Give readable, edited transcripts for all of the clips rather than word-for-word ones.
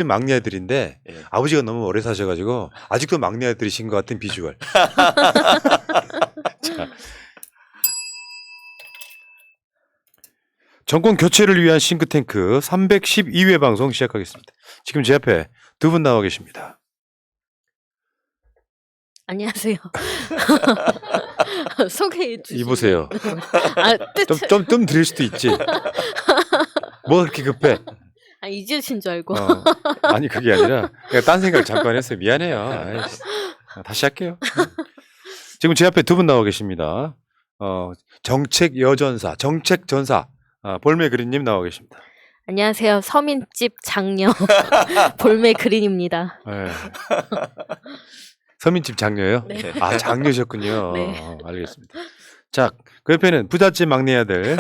막내 아들인데 예. 아버지가 너무 오래 사셔가지고 아직도 막내 아들이신 것 같은 비주얼. 자, 정권 교체를 위한 싱크탱크 312회 방송 시작하겠습니다. 지금 제 앞에 두 분 나와 계십니다. 안녕하세요. 소개해 주시죠. 이보세요. 뜻. 좀 드릴 수도 있지. 뭐 그렇게 급해? 잊으신 줄 알고. 아니 그게 아니라 그냥 딴 생각 잠깐 했어요. 미안해요. 아이씨. 다시 할게요. 지금 제 앞에 두 분 나와 계십니다. 정책 여전사, 정책 전사 볼메 그린님 나와 계십니다. 안녕하세요. 서민집 장녀 볼메 그린입니다. 네. 서민집 장녀요? 네. 아 장녀셨군요. 네. 알겠습니다. 자, 그 옆에는 부잣집 막내 아들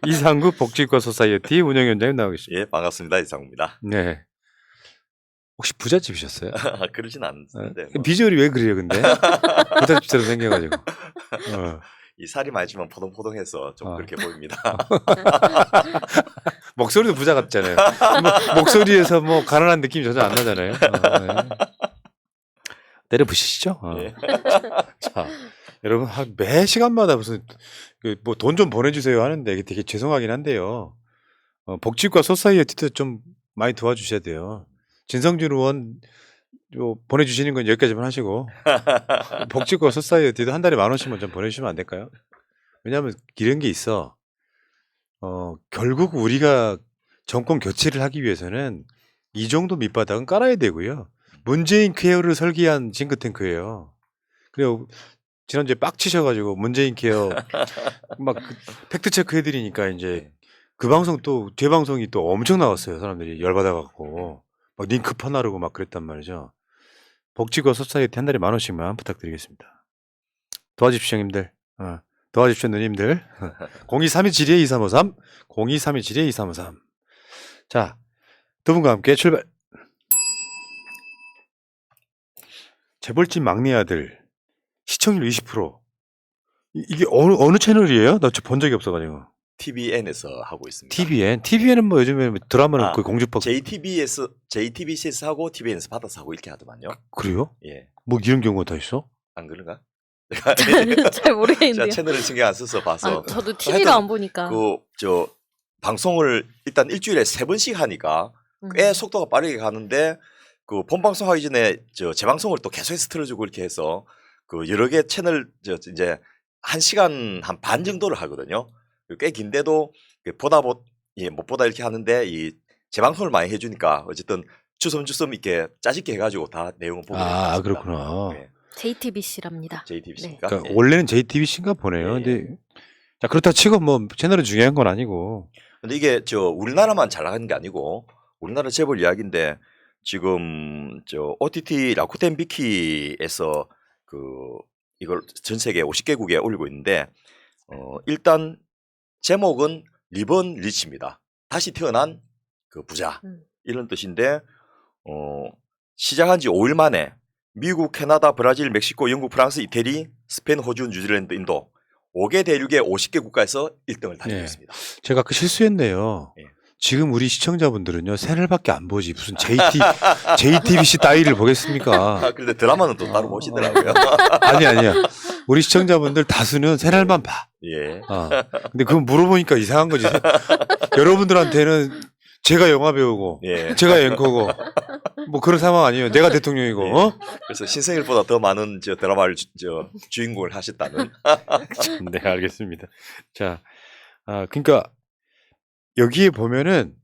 이상국 복지과 소사이어티 운영위원장님 나와 계십니다. 예, 반갑습니다. 이상우입니다. 네. 혹시 부잣집이셨어요? 그러진 않는데 뭐. 비주얼이 왜 그래요, 근데? 부잣집처럼 생겨가지고. 이 살이 많이 찌면 포동포동해서 좀 그렇게 보입니다. 목소리도 부자 같잖아요. 목소리에서 뭐 가난한 느낌이 전혀 안 나잖아요. 네. 때려 부시시죠? 예. 자, 여러분 매 시간마다 무슨 뭐 돈 좀 보내주세요 하는데 이게 되게 죄송하긴 한데요. 복지과 소사이어티도 좀 많이 도와주셔야 돼요. 진성준 의원 보내주시는 건 여기까지만 하시고 복지과 소사이어티도 한 달에 10,000원씩만 좀 보내주시면 안 될까요? 왜냐하면 이런 게 있어. 결국 우리가 정권 교체를 하기 위해서는 이 정도 밑바닥은 깔아야 되고요. 문재인 케어를 설계한 싱크탱크예요. 그리고 지난주에 빡치셔가지고 문재인 케어 막 팩트 체크 해드리니까 이제 그 방송 또 제 방송이 또 엄청 나왔어요. 사람들이 열받아갖고 막 링크 퍼나르고 막 그랬단 말이죠. 복지과 소사이어티 한 달에 10,000원씩만 부탁드리겠습니다. 도와주십시오, 형님들. 도와주십시오, 누님들. 023272-2353, 023272-2353. 자, 두 분과 함께 출발. 재벌집 막내 아들 시청률 20%. 이게 어느 채널이에요? 나 본 적이 없어가지고. TVN에서 하고 있습니다. TVN은 뭐 요즘에 드라마는 거의 공주법. JTBC에서 하고 TVN에서 받아서 하고 이렇게 하더만요. 그래요? 예. 뭐 이런 경우가 다 있어? 안 그런가? 잘 모르겠는데요. 제가 채널을 신경 안 써서 봐서. 저도 TV를 안 보니까. 방송을 일단 일주일에 3번씩 하니까 꽤 속도가 빠르게 가는데 그 본방송 하기 전에 재방송을 또 계속해서 틀어주고 이렇게 해서 그 여러 개 채널 이제 1시간 한 반 정도를 하거든요. 꽤 긴데도 못 보다 이렇게 하는데 이 재방송을 많이 해주니까 어쨌든 주섬주섬 이렇게 짜집게 해가지고 다 내용을 보고 있습니다. 그렇구나. 네. JTBC랍니다. JTBC니까. 그러니까 네. 원래는 JTBC인가 보네요. 예. 근데 자 그렇다 치고 뭐 채널은 중요한 건 아니고. 근데 이게 우리나라만 잘 나가는 게 아니고 우리나라 재벌 이야기인데 지금 OTT 라쿠텐 비키에서 이걸 전 세계 50개국에 올리고 있는데 일단 제목은 리번 리치입니다. 다시 태어난 그 부자 이런 뜻인데 시작한 지 5일 만에 미국, 캐나다, 브라질, 멕시코, 영국, 프랑스, 이태리, 스페인, 호주, 뉴질랜드, 인도 5개 대륙의 50개 국가에서 1등을 달리고 네. 있습니다. 제가 아까 실수했네요. 예. 지금 우리 시청자분들은요 채널밖에 안 보지 무슨 JTBC 따위를 보겠습니까? 그런데 드라마는 또 따로 보시더라고요. 아니야. 우리 시청자분들 다수는 채널만 봐. 예. 근데 그거 물어보니까 이상한 거지. 여러분들한테는 제가 영화 배우고 예. 제가 앵커고 뭐 그런 상황 아니에요. 내가 대통령이고. 예. 그래서 신생일보다 더 많은 드라마를 주인공을 하셨다는. 네, 알겠습니다. 자, 그러니까 여기에 보면은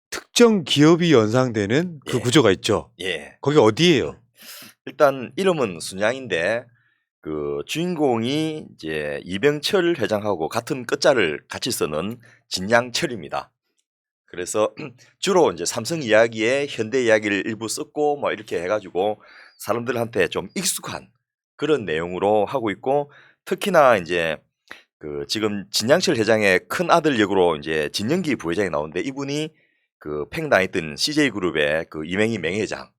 특정 기업이 연상되는 그 예. 구조가 있죠. 예. 거기 어디예요? 일단 이름은 순양인데 그 주인공이 이제 이병철 회장하고 같은 끝자를 같이 쓰는 진양철입니다. 그래서 주로 이제 삼성 이야기에 현대 이야기를 일부 썼고 뭐 이렇게 해가지고 사람들한테 좀 익숙한 그런 내용으로 하고 있고 특히나 이제 그 지금 진양철 회장의 큰 아들 역으로 이제 진영기 부회장이 나오는데 이분이 그 팽당했던 CJ그룹의 그 이맹희 명예회장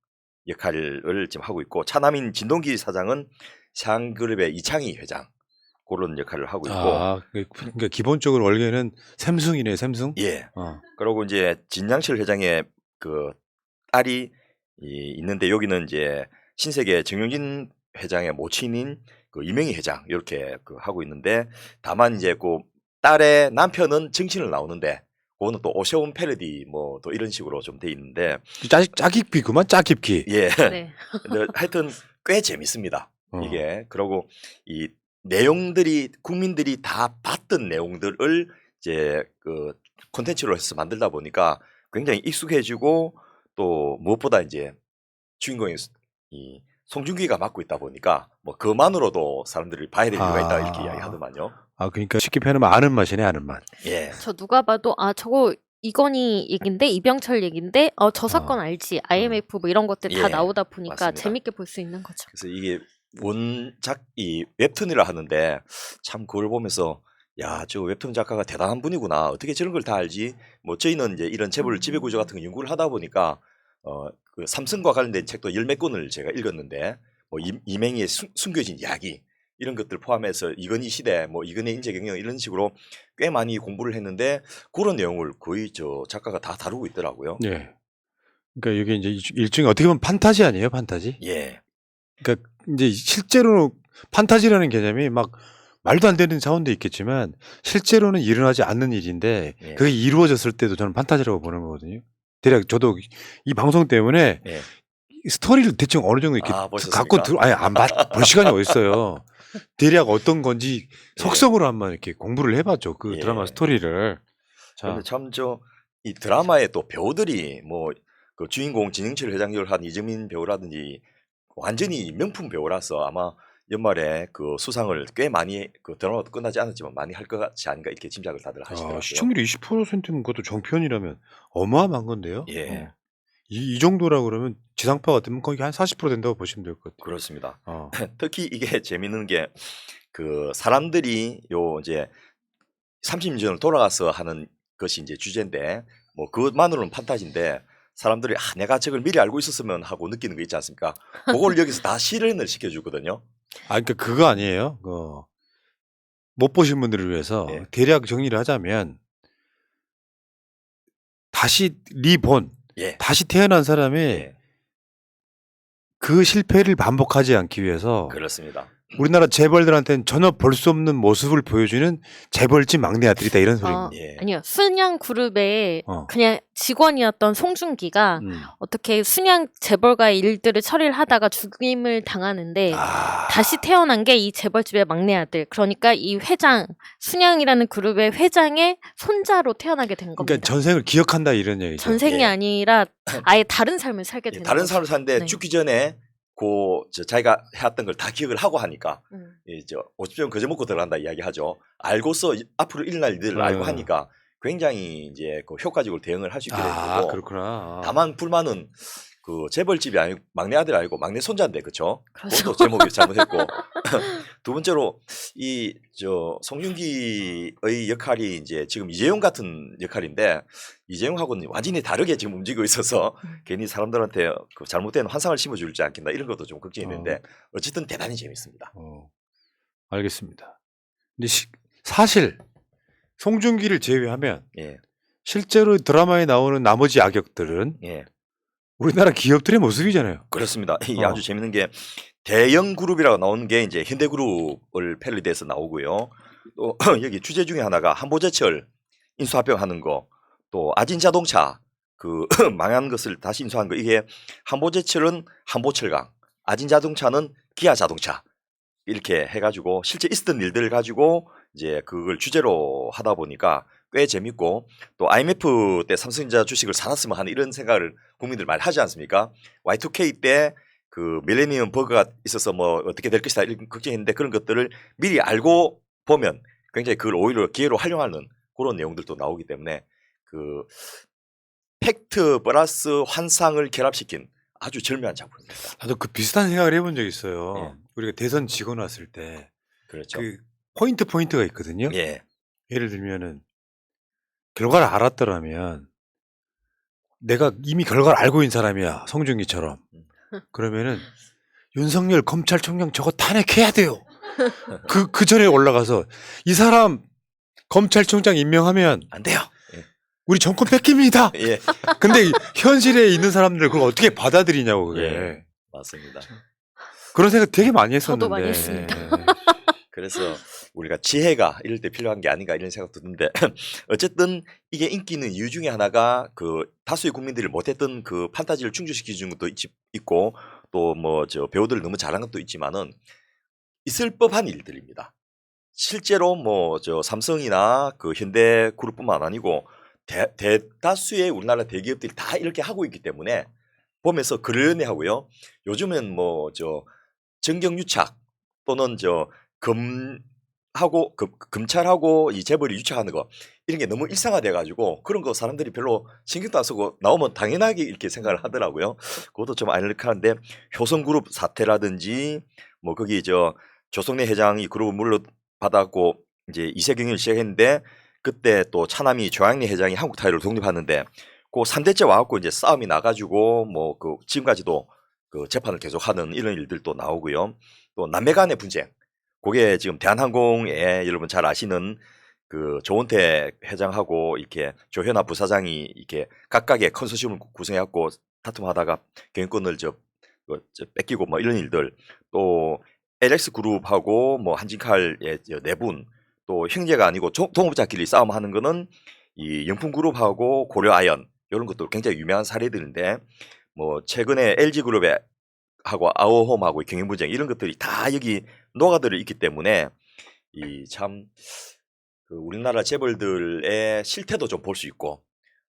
역할을 지금 하고 있고 차남인 진동기 사장은 샹그룹의 이창희 회장 그런 역할을 하고 있고 그러니까 기본적으로 원래는 샘숭이네 샘숭. 예. 그리고 이제 진양철 회장의 그 딸이 있는데 여기는 이제 신세계 정용진 회장의 모친인 그 이명희 회장 이렇게 그 하고 있는데 다만 이제 그 딸의 남편은 정신을 나오는데 그거는 또 오세훈 패러디 뭐 또 이런 식으로 좀 돼 있는데 짜깁기구만 짜깁기. 예. 네. 근데 하여튼 꽤 재밌습니다. 어. 이게 그리고 이 내용들이 국민들이 다 봤던 내용들을 이제 그 콘텐츠로 해서 만들다 보니까 굉장히 익숙해지고 또 무엇보다 이제 주인공이 이 송중기가 맡고 있다 보니까 뭐 그만으로도 사람들이 봐야 될 이유가 있다 이렇게 이야기하더만요. 아 그러니까 쉽게 표현하면 아는 맛이네 아는 맛. 예. 저 누가 봐도 아 저거 이건희 얘긴데 이병철 얘긴데 저 사건 알지 IMF 뭐 이런 것들 다 예, 나오다 보니까 맞습니다. 재밌게 볼 수 있는 거죠. 그래서 이게 원작 이 웹툰이라 하는데 참 그걸 보면서 야, 저 웹툰 작가가 대단한 분이구나. 어떻게 저런 걸 다 알지? 뭐 저희는 이제 이런 재벌 지배 구조 같은 거 연구를 하다 보니까 그 삼성과 관련된 책도 열몇 권을 제가 읽었는데 뭐 이명희의 숨겨진 이야기 이런 것들 포함해서 이건희 시대, 뭐 이건희 인재 경영 이런 식으로 꽤 많이 공부를 했는데 그런 내용을 거의 저 작가가 다 다루고 있더라고요. 예. 그러니까 이게 이제 일종의 어떻게 보면 판타지 아니에요 판타지? 예. 그러니까 이제 실제로 판타지라는 개념이 막 말도 안 되는 차원도 있겠지만 실제로는 일어나지 않는 일인데 예. 그게 이루어졌을 때도 저는 판타지라고 보는 거거든요. 대략 저도 이 방송 때문에 예. 스토리를 대충 어느 정도 이렇게 보셨습니까? 갖고 아니 볼 시간이 어딨어요. 대략 어떤 건지 예. 속성으로 한번 이렇게 공부를 해봤죠. 그 예. 드라마 스토리를. 자, 근데 참 저 이 드라마에 또 배우들이 뭐 그 주인공 진영철 회장 역을 한 이정민 배우라든지 완전히 명품 배우라서 아마 연말에 그 수상을 꽤 많이 그 드라마도 끝나지 않았지만 많이 할 것 같지 않은가 이렇게 짐작을 다들 하시더라고요. 시청률이 20%면 그것도 정편이라면 어마어마한 건데요. 예. 이 정도라 그러면 지상파 같으면 거의 한 40% 된다고 보시면 될 것 같아요. 그렇습니다. 어. 특히 이게 재밌는 게 그 사람들이 요 이제 30년 전으로 돌아가서 하는 것이 이제 주제인데 뭐 그것만으로는 판타지인데 사람들이 내가 저걸 미리 알고 있었으면 하고 느끼는 거 있지 않습니까? 그걸 여기서 다 실현을 시켜주거든요. 그러니까 그거 아니에요. 못 보신 분들을 위해서 예. 대략 정리를 하자면 다시 리본, 예. 다시 태어난 사람이 예. 그 실패를 반복하지 않기 위해서 그렇습니다. 우리나라 재벌들한테는 전혀 볼 수 없는 모습을 보여주는 재벌집 막내 아들이다 이런 소리입니다. 예. 아니요 순양 그룹의 어. 그냥 직원이었던 송중기가 음. 어떻게 순양 재벌가의 일들을 처리를 하다가 죽임을 당하는데 다시 태어난 게 이 재벌집의 막내 아들. 그러니까 이 회장, 순양이라는 그룹의 회장의 손자로 태어나게 된 겁니다. 그러니까 전생을 기억한다 이런 얘기죠. 전생이 예. 아니라 아예 다른 삶을 살게 예, 되는 다른 거죠. 삶을 사는데 네. 죽기 전에 자기가 해왔던 걸 다 기억을 하고 하니까 음. 이제 50점 거저 먹고 들어간다 이야기하죠. 알고서 앞으로 일어날 일들을 알고 하니까 굉장히 이제 그 효과적으로 대응을 할 수 있게 되는 거고. 그렇구나. 다만 불만은 그 재벌집이 아니고 막내 아들 아니고 막내 손자인데 그렇죠? 그렇죠. 그것도 제목이 잘못했고 두 번째로 이 송중기의 역할이 이제 지금 이재용 같은 역할인데 이재용하고는 완전히 다르게 지금 움직이고 있어서 괜히 사람들한테 그 잘못된 환상을 심어줄지 않겠나 이런 것도 좀 걱정이 되는데 어쨌든 대단히 재밌습니다. 알겠습니다. 근데 사실 송중기를 제외하면 예, 실제로 드라마에 나오는 나머지 악역들은 예, 우리나라 기업들의 모습이잖아요. 그렇습니다. 이게 아주 재밌는 게 대형 그룹이라고 나오는 게 이제 현대그룹을 패러디해서 나오고요. 또 여기 주제 중에 하나가 한보제철 인수합병하는 거, 또 아진자동차 그 망한 것을 다시 인수한 거. 이게 한보제철은 한보철강, 아진자동차는 기아자동차 이렇게 해가지고 실제 있었던 일들을 가지고 이제 그걸 주제로 하다 보니까 꽤 재밌고 또 IMF 때 삼성전자 주식을 사놨으면 하는 이런 생각을 국민들 많이 하지 않습니까? Y2K 때 그 밀레니엄 버그가 있어서 뭐 어떻게 될 것이다 이런 걱정했는데 그런 것들을 미리 알고 보면 굉장히 그걸 오히려 기회로 활용하는 그런 내용들도 나오기 때문에 그 팩트 플러스 환상을 결합시킨 아주 절묘한 작품입니다. 나도 그 비슷한 생각을 해본 적이 있어요. 예. 우리가 대선 지고 났을 때 그렇죠. 그 포인트가 있거든요. 예. 예를 들면은 결과를 알았더라면 내가 이미 결과를 알고 있는 사람이야. 송중기처럼. 그러면은 윤석열 검찰총장 저거 탄핵해야 돼요. 그 전에 올라가서 이 사람 검찰총장 임명하면 안 돼요. 예. 우리 정권 뺏깁니다. 예, 근데 현실에 있는 사람들 그걸 어떻게 받아들이냐고 그게. 예. 맞습니다. 그런 생각 되게 많이 했었는데. 저도 많이 했습니다. 그래서 우리가 지혜가 이럴 때 필요한 게 아닌가 이런 생각도 드는데 어쨌든 이게 인기 있는 이유 중에 하나가 그 다수의 국민들이 못했던 그 판타지를 충족시키는 것도 있고 또 뭐 저 배우들 너무 잘한 것도 있지만은 있을 법한 일들입니다. 실제로 뭐 저 삼성이나 그 현대 그룹뿐만 아니고 대다수의 우리나라 대기업들이 다 이렇게 하고 있기 때문에 보면서 그러네 하고요. 요즘은 뭐 저 정경유착 또는 저 검찰하고 이 재벌이 유착하는 거 이런 게 너무 일상화돼 가지고 그런 거 사람들이 별로 신경도 안 쓰고 나오면 당연하게 이렇게 생각을 하더라고요. 그것도 좀 아이러니한데 효성그룹 사태라든지 뭐 거기 저 조성래 회장이 그룹을 물러받았고 이제 이세경을 시작했는데 그때 또 차남이 조양래 회장이 한국타이를 독립하는데 그 3대째 와갖고 이제 싸움이 나가지고 뭐 그 지금까지도 그 재판을 계속하는 이런 일들도 나오고요. 또 남매 간의 분쟁. 그게 지금 대한항공에 여러분 잘 아시는 그 조은태 회장하고 이렇게 조현아 부사장이 이렇게 각각의 컨소시엄을 구성해갖고 다툼하다가 경영권을 뺏기고 뭐 이런 일들 또 LX 그룹하고 뭐 한진칼의 네 분 또 형제가 아니고 동업자끼리 싸움하는 거는 이 영풍 그룹하고 고려 아연 이런 것도 굉장히 유명한 사례들인데 뭐 최근에 LG 그룹에 하고 아워홈하고 경영 분쟁 이런 것들이 다 여기 녹아들어 있기 때문에 이 참 그 우리나라 재벌들의 실태도 좀 볼 수 있고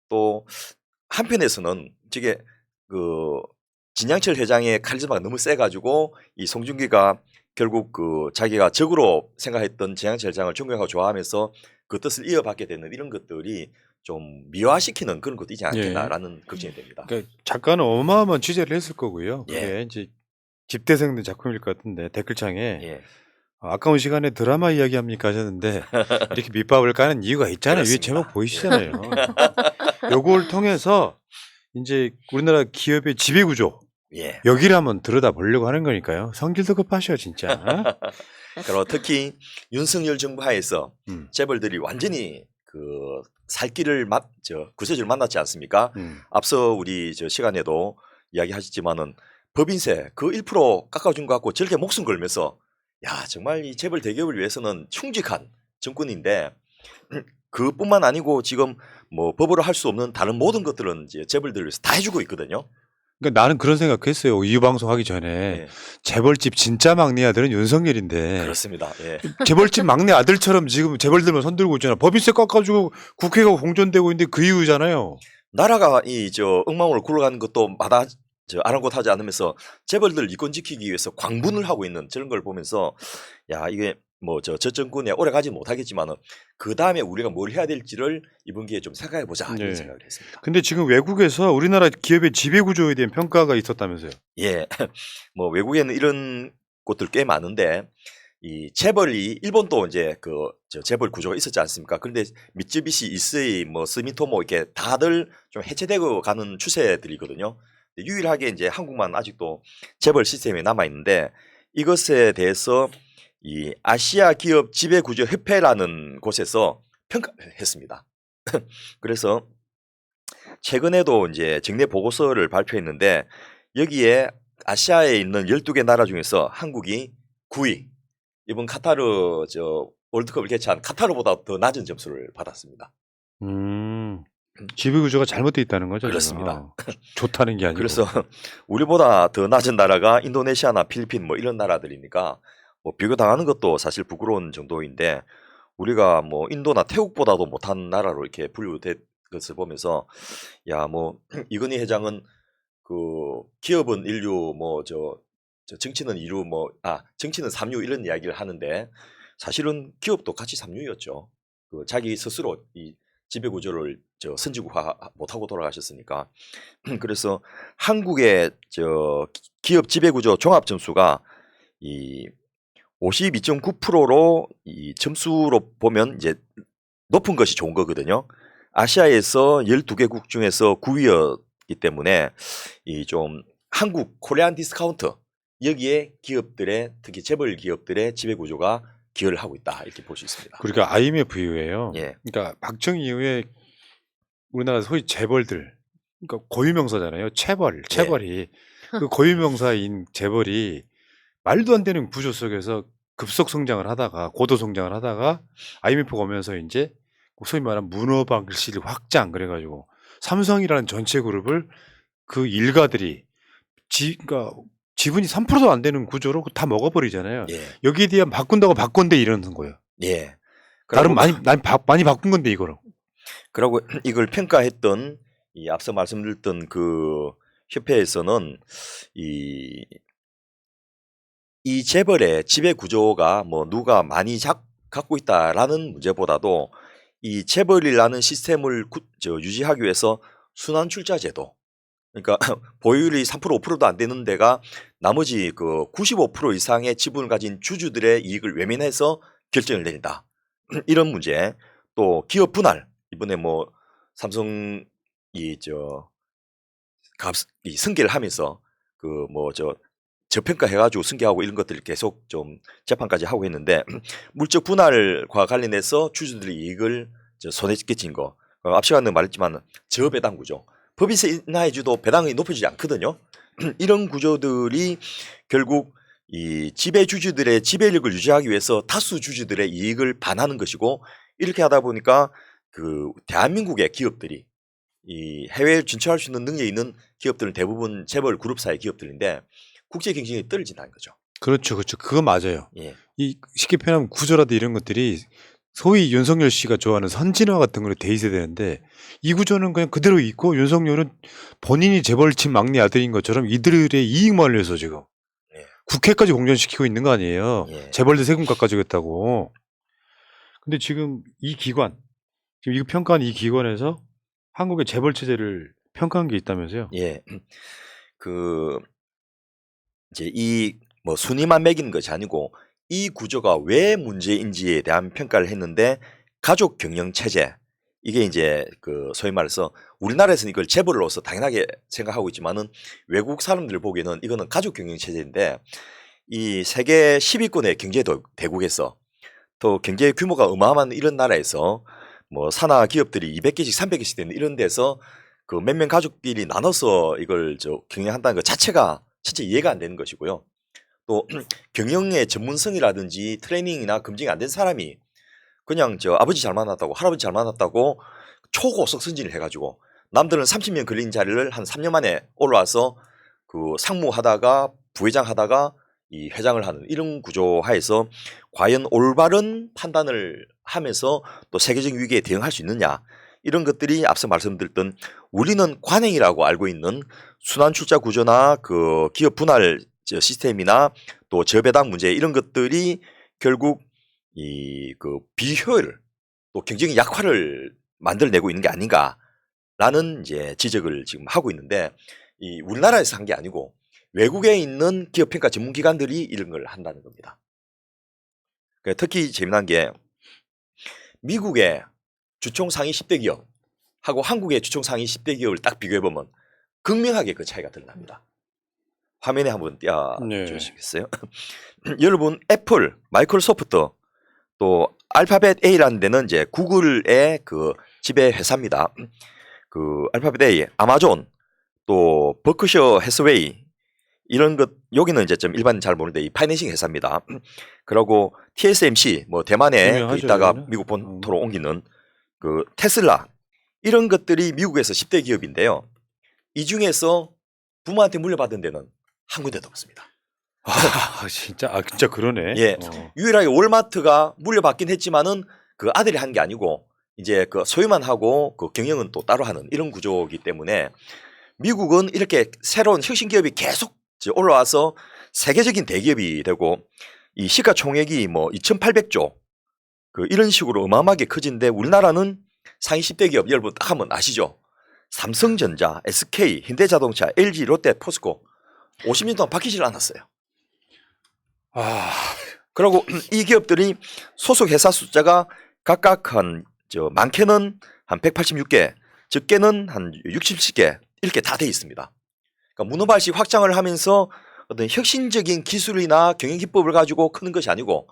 또 한편에서는 저게 그 진양철 회장의 카리스마가 너무 세가지고 이 송중기가 결국 그 자기가 적으로 생각했던 진양철 회장을 존경하고 좋아하면서 그 뜻을 이어받게 되는 이런 것들이 좀 미화시키는 그런 것도 있지 않겠나라는 걱정이 됩니다. 그러니까 작가는 어마어마한 취재를 했을 거고요. 그게 예. 이제 집대성된 작품일 것 같은데 댓글창에 예. 아까운 시간에 드라마 이야기합니까 하셨는데 이렇게 밑밥을 까는 이유가 있잖아요. 위에 그렇습니다. 제목 보이시잖아요. 요걸 통해서 이제 우리나라 기업의 지배구조 예. 여기를 한번 들여다보려고 하는 거니까요. 성질도 급하셔 진짜. 그리고 특히 윤석열 정부 하에서 음. 재벌들이 완전히 그 살길을 구세주를 만났지 않습니까? 앞서 우리 저 시간에도 이야기하셨지만은 법인세 그 1% 깎아준 거 갖고 저렇게 목숨 걸면서 야 정말 이 재벌 대기업을 위해서는 충직한 정권인데 그뿐만 아니고 지금 뭐 법으로 할 수 없는 다른 모든 것들은 이제 재벌들을 위해서 다 해주고 있거든요. 그러니까 나는 그런 생각했어요. 이 방송 하기 전에 예. 재벌집 진짜 막내 아들은 윤석열인데 그렇습니다. 예. 재벌집 막내 아들처럼 지금 재벌들만 손들고 있잖아. 법인세 깎아주고 국회가 공전되고 있는데 그 이유잖아요. 나라가 이 저 엉망으로 굴러가는 것도 마다 아랑곳하지 않으면서 재벌들 이권 지키기 위해서 광분을 하고 있는 저런 걸 보면서 야 이게 뭐 저 정권에 오래 가지 못하겠지만은 그 다음에 우리가 뭘 해야 될지를 이번 기회에 좀 생각해 보자 이런 네. 생각을 했습니다. 근데 지금 외국에서 우리나라 기업의 지배구조에 대한 평가가 있었다면서요. 예, 뭐 외국에는 이런 곳들 꽤 많은데 이 재벌이 일본도 이제 저 재벌 구조가 있었지 않습니까? 그런데 미쯔비시, 이세이, 뭐 스미토모 이렇게 다들 좀 해체되고 가는 추세들이거든요. 유일하게 이제 한국만 아직도 재벌 시스템이 남아 있는데 이것에 대해서 이 아시아 기업 지배 구조 협회라는 곳에서 평가를 했습니다. 그래서 최근에도 이제 정례 보고서를 발표했는데 여기에 아시아에 있는 12개 나라 중에서 한국이 9위. 이번 카타르 월드컵을 개최한 카타르보다 더 낮은 점수를 받았습니다. 지배구조가 잘못되어 있다는 거죠. 그렇습니다. 좋다는 게 아니고. 그래서 우리보다 더 낮은 나라가 인도네시아나 필리핀 뭐 이런 나라들이니까 뭐 비교당하는 것도 사실 부끄러운 정도인데 우리가 뭐 인도나 태국보다도 못한 나라로 이렇게 분류된 것을 보면서 야 뭐 이건희 회장은 그 기업은 인류 뭐 저 정치는 이류 정치는 삼류 이런 이야기를 하는데 사실은 기업도 같이 삼류였죠. 그 자기 스스로 이 지배 구조를 선진국화 못하고 돌아가셨으니까 그래서 한국의 기업 지배 구조 종합 점수가 이 52.9%로 이 점수로 보면 이제 높은 것이 좋은 거거든요. 아시아에서 12개국 중에서 9위였기 때문에 이 좀 한국 코리안 디스카운트 여기에 기업들의 특히 재벌 기업들의 지배 구조가 기여를 하고 있다 이렇게 볼 수 있습니다. 그러니까 IMF 이후에요. 예. 그러니까 박정희 이후에 우리나라 소위 재벌들, 그러니까 고유명사잖아요. 체벌이 그 고유명사인 재벌이 말도 안 되는 구조 속에서 급속 성장을 하다가 고도 성장을 하다가 IMF가 오면서 이제 소위 말하는 문어발실 확장 그래가지고 삼성이라는 전체 그룹을 그 일가들이 그러니까 지분이 3%도 안 되는 구조로 다 먹어버리잖아요. 예. 여기에 대한 바꾼다고 바꾼데 이러는 거예요. 예. 나름 많이 바꾼 건데 이거로. 그리고 이걸 평가했던 이 앞서 말씀드렸던 그 협회에서는 이 재벌의 지배 구조가 뭐 누가 많이 갖고 있다라는 문제보다도 이 재벌이라는 시스템을 유지하기 위해서 순환 출자 제도, 그러니까 보유율이 3% 5%도 안 되는 데가 나머지 그 95% 이상의 지분을 가진 주주들의 이익을 외면해서 결정을 내린다. 이런 문제. 또 기업 분할, 이번에 뭐 삼성이 승계를 하면서 그 뭐 저평가해가지고 승계하고 이런 것들을 계속 좀 재판까지 하고 했는데 물적 분할과 관련해서 주주들의 이익을 손에 끼친 거. 앞 시간에 말했지만 저배당 구조. 법인세 인하해줘도 배당이 높아지지 않거든요. 이런 구조들이 결국 이 지배 주주들의 지배력을 유지하기 위해서 다수 주주들의 이익을 반하는 것이고, 이렇게 하다 보니까 그 대한민국의 기업들이 이 해외에 진출할 수 있는 능력이 있는 기업들은 대부분 재벌 그룹사의 기업들인데 국제 경쟁이 떨어진다는 거죠. 그렇죠. 그거 맞아요. 예. 이 쉽게 표현하면 구조라도 이런 것들이 소위 윤석열 씨가 좋아하는 선진화 같은 걸로 돼 있어야 되는데 이 구조는 그냥 그대로 있고 윤석열은 본인이 재벌집 막내 아들인 것처럼 이들의 이익만 위해서 지금 예. 국회까지 공전시키고 있는 거 아니에요. 예. 재벌들 세금 깎아주겠다고. 근데 지금 이 기관, 지금 이거 평가한 이 기관에서 한국의 재벌 체제를 평가한 게 있다면서요? 예. 이제 이 뭐 순위만 매기는 것이 아니고 이 구조가 왜 문제인지에 대한 평가를 했는데, 가족 경영 체제, 이게 이제 그 소위 말해서 우리나라에서는 이걸 재벌로서 당연하게 생각하고 있지만은 외국 사람들 보기에는 이거는 가족 경영 체제인데, 이 세계 10위권의 경제 대국에서 또 경제 규모가 어마어마한 이런 나라에서 뭐 산하 기업들이 200개씩 300개씩 되는 이런 데서 그 몇 명 가족끼리 나눠서 이걸 경영한다는 것 자체가 진짜 이해가 안 되는 것이고요. 또 경영의 전문성이라든지 트레이닝이나 검증이 안 된 사람이 그냥 아버지 잘 만났다고 할아버지 잘 만났다고 초고속 승진을 해가지고 남들은 30년 걸린 자리를 한 3년 만에 올라와서 그 상무하다가 부회장 하다가 이 회장을 하는 이런 구조 하에서 과연 올바른 판단을 하면서 또 세계적 위기에 대응할 수 있느냐, 이런 것들이 앞서 말씀드렸던 우리는 관행이라고 알고 있는 순환 출자 구조나 그 기업 분할 시스템이나 또 저배당 문제, 이런 것들이 결국 이 그 비효율 또 경쟁의 약화를 만들어내고 있는 게 아닌가라는 이제 지적을 지금 하고 있는데, 이 우리나라에서 한 게 아니고 외국에 있는 기업 평가 전문 기관들이 이런 걸 한다는 겁니다. 특히 재미난 게 미국의 주총 상위 10대 기업하고 한국의 주총 상위 10대 기업을 딱 비교해 보면 극명하게 그 차이가 드러납니다. 화면에 한번 띄워주시겠어요? 여러분, 애플, 마이크로소프트, 또 알파벳 A라는 데는 이제 구글의 그 지배 회사입니다. 그 알파벳 A, 아마존, 또 버크셔 해스웨이, 이런 것, 여기는 이제 좀 일반 잘 모르는데 이 파이낸싱 회사입니다. 그리고 TSMC, 뭐 대만에 유명하죠, 있다가 여기는. 미국 본토로 옮기는 그 테슬라, 이런 것들이 미국에서 10대 기업인데요. 이 중에서 부모한테 물려받은 데는 한 군데도 없습니다. 진짜 그러네. 예. 유일하게 월마트가 물려받긴 했지만은 그 아들이 한 게 아니고 이제 그 소유만 하고 그 경영은 또 따로 하는 이런 구조이기 때문에 미국은 이렇게 새로운 혁신 기업이 계속 올라와서 세계적인 대기업이 되고 이 시가총액이 뭐 2,800조 그 이런 식으로 어마어마하게 커진데, 우리나라는 상위 10대 기업 여러분 딱 한번 아시죠? 삼성전자, SK, 현대자동차, LG, 롯데, 포스코 50년 동안 바뀌질 않았어요. 그리고 이 기업들이 소속 회사 숫자가 각각 많게는 한 186개, 적게는 한 60개 이렇게 다 돼 있습니다. 그러니까 문어발식 확장을 하면서 어떤 혁신적인 기술이나 경영 기법을 가지고 크는 것이 아니고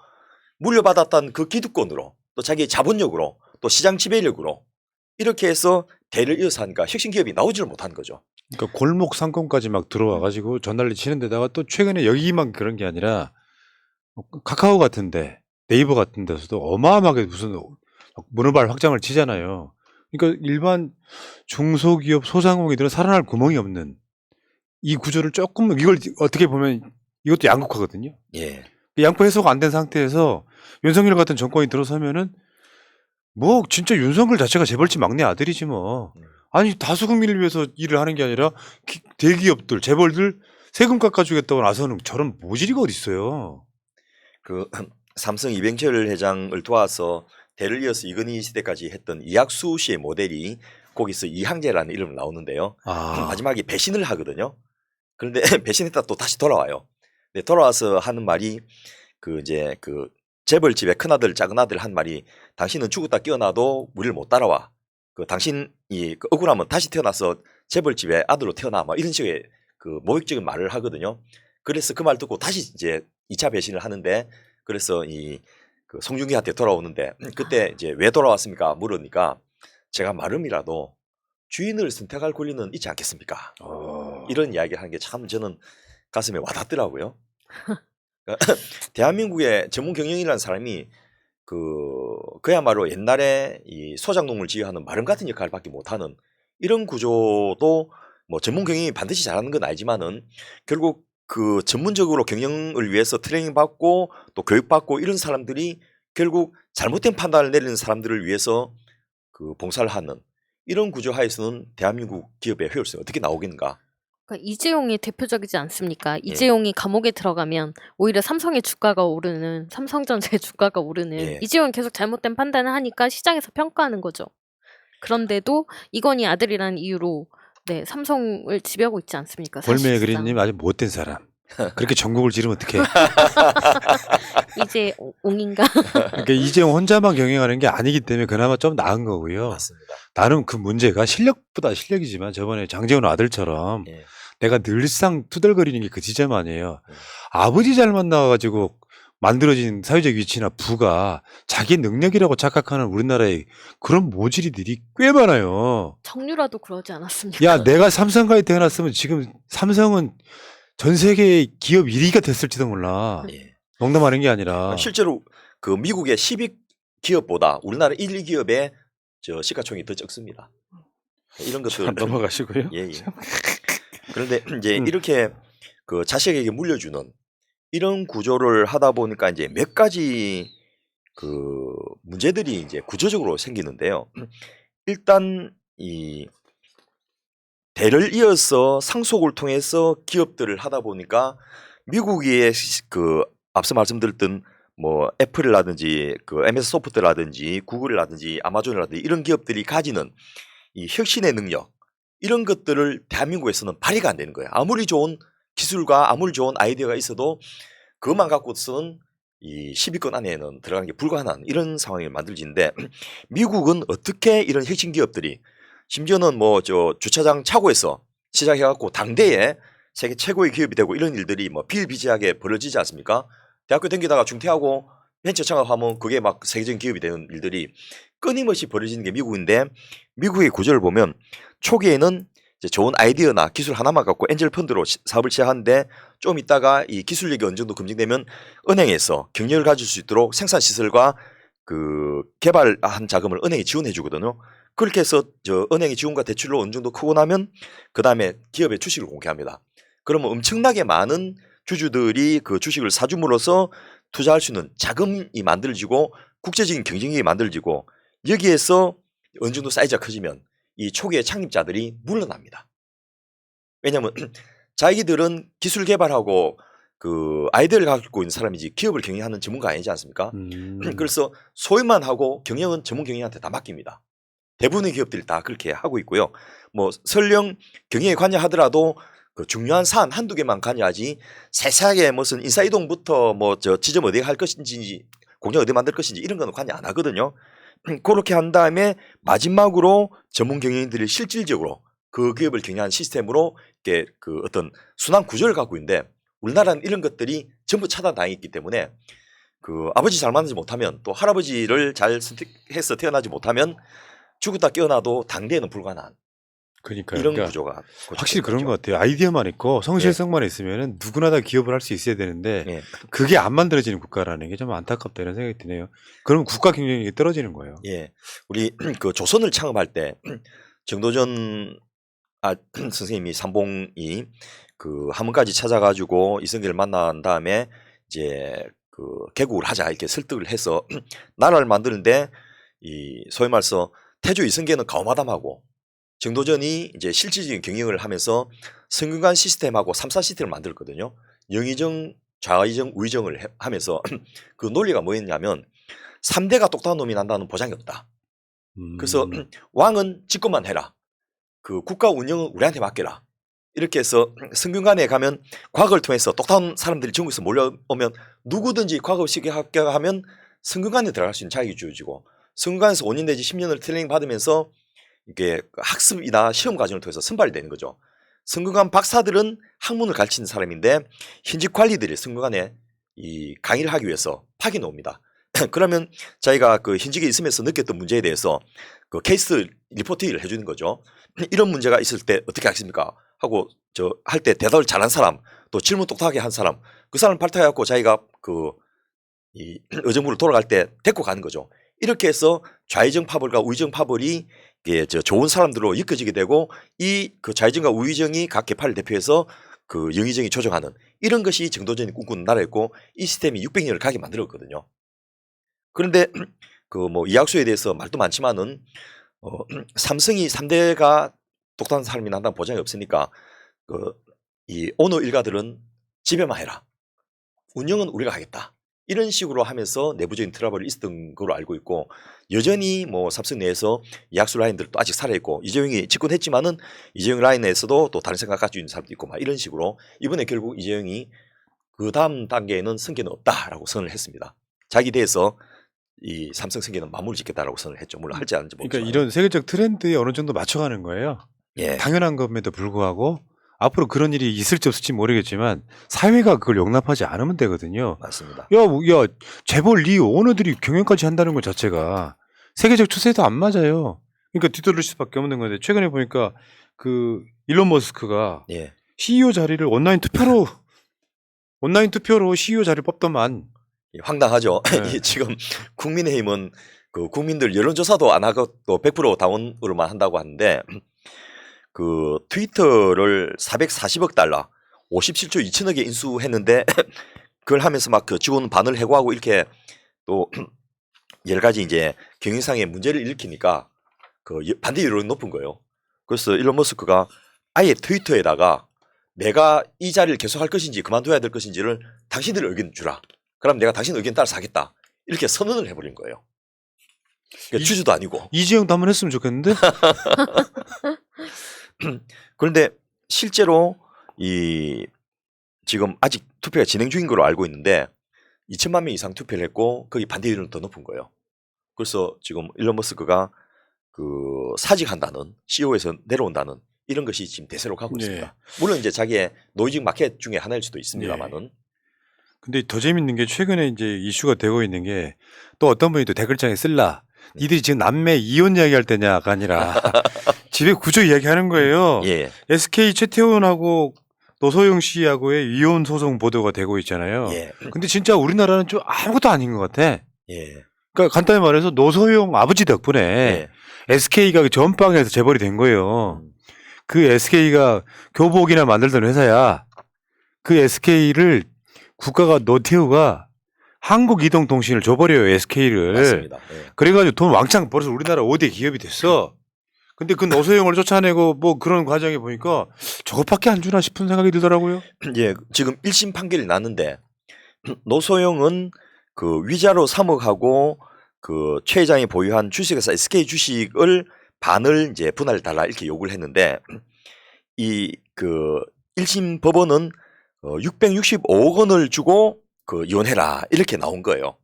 물려받았던 그 기득권으로 또 자기의 자본력으로 또 시장 지배력으로 이렇게 해서 대를 이어서 하니까 혁신 기업이 나오지를 못한 거죠. 그러니까 골목 상권까지 막 들어와 가지고 전달리 치는 데다가 또 최근에 여기만 그런 게 아니라 카카오 같은데 네이버 같은 데서도 어마어마하게 무슨 모노발 확장을 치잖아요. 그러니까 일반 중소기업 소상공인들은 살아날 구멍이 없는 이 구조를 조금 이걸 어떻게 보면 이것도 양극화거든요. 예. 양파 해소가 안 된 상태에서 윤석열 같은 정권이 들어서면은 뭐 진짜 윤석열 자체가 재벌집 막내 아들이지 뭐. 아니 다수 국민을 위해서 일을 하는 게 아니라 대기업들 재벌들 세금 깎아주겠다고 나서는 저런 모질이가 어디 있어요. 그 삼성 이병철 회장을 도와서 대를 이어서 이건희 시대까지 했던 이학수 씨의 모델이 거기서 이항재라는 이름으로 나오는데요. 마지막에 배신을 하거든요. 그런데 배신했다 또 다시 돌아와요. 근데 돌아와서 하는 말이 그 이제 그 재벌집의 큰아들 작은아들 한 말이 당신은 죽었다 깨어나도 우리를 못 따라와. 그 당신이 그 억울하면 다시 태어나서 재벌집의 아들로 태어나 막 이런 식의 그 모욕적인 말을 하거든요. 그래서 그 말 듣고 다시 이제 2차 배신을 하는데 그래서 이 그 송중기한테 돌아오는데 그때 이제 왜 돌아왔습니까? 물으니까 제가 마름이라도 주인을 선택할 권리는 있지 않겠습니까? 이런 이야기를 하는 게 참 저는 가슴에 와닿더라고요. 대한민국의 전문 경영이라는 사람이 그야말로 옛날에 이 소작농을 지휘하는 마름 같은 역할밖에 못하는 이런 구조도 뭐 전문 경영이 반드시 잘하는 건 아니지만은 결국 그 전문적으로 경영을 위해서 트레이닝 받고 또 교육 받고 이런 사람들이 결국 잘못된 판단을 내리는 사람들을 위해서 그 봉사를 하는 이런 구조 하에서는 대한민국 기업의 효율성이 어떻게 나오겠는가? 그러니까 이재용이 대표적이지 않습니까? 이재용이 감옥에 들어가면 오히려 삼성의 주가가 오르는, 삼성전자의 주가가 오르는, 이재용이 계속 잘못된 판단을 하니까 시장에서 평가하는 거죠. 그런데도 이건희 아들이라는 이유로 네, 삼성을 지배하고 있지 않습니까? 골매 그린님 아주 못된 사람. 그렇게 전국을 지르면 어떡해. 이재용인가? 그러니까 이재용 혼자만 경영하는 게 아니기 때문에 그나마 좀 나은 거고요. 맞습니다. 나는 그 문제가 실력보다 실력이지만 저번에 장재훈 아들처럼 내가 늘상 투덜거리는 게 그 지점 아니에요. 아버지 잘못 나와가지고 만들어진 사회적 위치나 부가 자기 능력이라고 착각하는 우리나라의 그런 모질이들이 꽤 많아요. 정유라도 그러지 않았습니까? 야, 내가 삼성가에 태어났으면 지금 삼성은 전 세계 기업 1위가 됐을지도 몰라. 농담하는 게 아니라. 실제로 그 미국의 10위 기업보다 우리나라 1, 2기업의 저 시가총이 더 적습니다. 이런 것들 넘어가시고요. 예. 그런데 이제 이렇게 그 자식에게 물려주는 이런 구조를 하다 보니까 이제 몇 가지 그 문제들이 이제 구조적으로 생기는데요. 일단 이 대를 이어서 상속을 통해서 기업들을 하다 보니까 미국의 그 앞서 말씀드렸던 뭐 애플이라든지 그 MS 소프트라든지 구글이라든지 아마존이라든지 이런 기업들이 가지는 이 혁신의 능력 이런 것들을 대한민국에서는 발휘가 안 되는 거예요. 아무리 좋은 기술과 아무리 좋은 아이디어가 있어도 그것만 갖고서는 이 10위권 안에는 들어가는 게 불가능한 이런 상황을 만들어지는데 미국은 어떻게 이런 혁신 기업들이 심지어는 뭐 저 주차장 차고에서 시작해갖고 당대에 세계 최고의 기업이 되고 이런 일들이 뭐 비일비재하게 벌어지지 않습니까? 대학교 다니다가 중퇴하고 벤처 창업하면 그게 막 세계적인 기업이 되는 일들이 끊임없이 벌어지는 게 미국인데 미국의 구조를 보면 초기에는 이제 좋은 아이디어나 기술 하나만 갖고 엔젤 펀드로 사업을 시작하는데 좀 있다가 이 기술력이 어느 정도 검증되면 은행에서 경력을 가질 수 있도록 생산 시설과 그 개발한 자금을 은행이 지원해 주거든요. 그렇게 해서 저 은행의 지원과 대출로 어느 정도 크고 나면 그 다음에 기업의 주식을 공개합니다. 그러면 엄청나게 많은 주주들이 그 주식을 사줌으로써 투자할 수 있는 자금이 만들어지고 국제적인 경쟁력이 만들어지고 여기에서 어느 정도 사이즈가 커지면 이 초기의 창립자들이 물러납니다. 왜냐하면 자기들은 기술 개발하고 그 아이디어를 갖고 있는 사람이지 기업을 경영하는 전문가 아니지 않습니까? 그래서 소유만 하고 경영은 전문 경영한테 다 맡깁니다. 대부분의 기업들이 다 그렇게 하고 있고요. 뭐 설령 경영에 관여하더라도 그 중요한 사안 한두 개만 관여하지 세세하게 무슨 인사이동부터 뭐 저 지점 어디에 할 것인지 공장 어디 만들 것인지 이런 거는 관여 안 하거든요. 그렇게 한 다음에 마지막으로 전문 경영인들이 실질적으로 그 기업을 경영하는 시스템으로 이렇게 그 어떤 순환 구조를 갖고 있는데 우리나라는 이런 것들이 전부 차단당했기 때문에 그 아버지 잘 만나지 못하면 또 할아버지를 잘 선택해서 태어나지 못하면 죽었다 깨어나도 당대에는 불가능한 그러니까요. 이런 그러니까 구조가 확실히 그런 거죠. 것 같아요. 아이디어만 있고 성실성만 있으면은 누구나 다 기업을 할 수 있어야 되는데 예. 그게 안 만들어지는 국가라는 게 좀 안타깝다 이런 생각이 드네요. 그럼 국가 경쟁력이 떨어지는 거예요. 예. 우리 그 조선을 창업할 때 정도전 선생님이 삼봉이 그 함흥까지 찾아가지고 이성계를 만난 다음에 이제 그 개국을 하자 이렇게 설득을 해서 나라를 만드는데 이 소위 말해서 태조 이성계는 가오마담하고 정도전이 이제 실질적인 경영을 하면서 성균관 시스템하고 3사 시스템을 만들었거든요. 영의정, 좌의정, 우의정을 하면서 그 논리가 뭐였냐면 3대가 똑똑한 놈이 난다는 보장이 없다. 그래서 왕은 집권만 해라. 그 국가 운영은 우리한테 맡겨라. 이렇게 해서 성균관에 가면 과거를 통해서 똑똑한 사람들이 전국에서 몰려오면 누구든지 과거 시기에 합격하면 성균관에 들어갈 수 있는 자격이 주어지고 성균관에서 5년 내지 10년을 트레이닝 받으면서 이게 학습이나 시험 과정을 통해서 선발이 되는 거죠. 성균관 박사들은 학문을 가르치는 사람인데 현직 관리들이 성균관에 이 강의를 하기 위해서 파견 옵니다. 그러면 자기가 그 현직에 있으면서 느꼈던 문제에 대해서 그 케이스 리포트를 해주는 거죠. 이런 문제가 있을 때 어떻게 하겠습니까? 하고 저 할 때 대답을 잘한 사람, 또 질문 똑똑하게 한 사람, 그 사람 발탁해갖고 자기가 그 이 의정부를 돌아갈 때 데리고 가는 거죠. 이렇게 해서 좌의정 파벌과 우의정 파벌이 이게 저 좋은 사람들로 이끌어지게 되고 이 그 좌의정과 우의정이 각 계파를 대표해서 그 영의정이 조정하는 이런 것이 정도전이 꿈꾸는 나라였고 이 시스템이 600년을 가게 만들었거든요. 그런데 그 뭐 이학수에 대해서 말도 많지만은 삼성이 3대가 똑똑한 사람이 난다는 보장이 없으니까 그 이 오너 일가들은 지배만 해라. 운영은 우리가 하겠다. 이런 식으로 하면서 내부적인 트러블이 있었던 걸로 알고 있고 여전히 뭐 삼성 내에서 이학수 라인들도 아직 살아있고 이재용이 집권했지만은 이재용 라인에서도 또 다른 생각 가지고 있는 사람도 있고 막 이런 식으로 이번에 결국 이재용이 그 다음 단계에는 승계는 없다라고 선을 했습니다. 자기 대해서 이 삼성 승계는 마무리 짓겠다라고 선을 했죠. 물론 할지 않을지 모르지만. 그러니까 이런 세계적 트렌드에 어느 정도 맞춰가는 거예요. 예. 당연한 것임에도 불구하고 앞으로 그런 일이 있을지 없을지 모르겠지만 사회가 그걸 용납하지 않으면 되거든요. 맞습니다. 야, 재벌 이 오너들이 경영까지 한다는 것 자체가 세계적 추세도 안 맞아요. 그러니까 뒤떨릴 수밖에 없는 건데 최근에 보니까 그 일론 머스크가 예. CEO 자리를 온라인 투표로 CEO 자리를 뽑더만. 황당하죠. 네. 지금 국민의힘은 그 국민들 여론조사도 안 하고 또 100% 당원으로만 한다고 하는데 그 트위터를 440억 달러, 57조 2천억에 인수했는데 그걸 하면서 막 그 직원 반을 해고하고 이렇게 또 여러 가지 이제 경영상의 문제를 일으키니까 그 반대 여론이 높은 거예요. 그래서 일론 머스크가 아예 트위터에다가 내가 이 자리를 계속할 것인지 그만둬야 될 것인지를 당신들 의견 주라. 그럼 내가 당신 의견 따라서 하겠다. 이렇게 선언을 해버린 거예요. 그러니까 주주도 아니고. 이재용도 한번 했으면 좋겠는데? 그런데 실제로 이 지금 아직 투표가 진행 중인 걸로 알고 있는데 2천만 명 이상 투표를 했고 거기 반대율은 더 높은 거예요. 그래서 지금 일론 머스크가 그 사직한다는 CEO에서 내려온다는 이런 것이 지금 대세로 가고 네. 있습니다. 물론 이제 자기의 노이즈 마켓 중에 하나일 수도 있습니다만은. 근데 더 재밌는 게 최근에 이제 이슈가 되고 있는 게 또 어떤 분이 또 댓글창에 쓸라. 니들이 지금 남매 이혼 이야기할 때냐가 아니라 집의 구조 이야기하는 거예요. 예. SK 최태원하고 노소영 씨하고의 이혼 소송 보도가 되고 있잖아요. 예. 근데 진짜 우리나라는 좀 아무것도 아닌 것 같아. 예. 그러니까 간단히 말해서 노소영 아버지 덕분에 예. SK가 전방에서 재벌이 된 거예요. 그 SK가 교복이나 만들던 회사야. 그 SK를 국가가 노태우가 한국이동통신을 줘버려요, SK를. 맞습니다. 예. 그래가지고 돈 왕창 벌어서 우리나라 5대 기업이 됐어. 근데 그 노소영을 쫓아내고 뭐 그런 과정에 보니까 저것밖에 안 주나 싶은 생각이 들더라고요. 예, 지금 1심 판결이 났는데 노소영은 그 위자료 3억하고 그 최 회장이 보유한 주식회사 SK 주식을 반을 이제 분할해 달라 이렇게 요구를 했는데 이 그 1심 법원은 665억 원을 주고 그 이혼해라 이렇게 나온 거예요.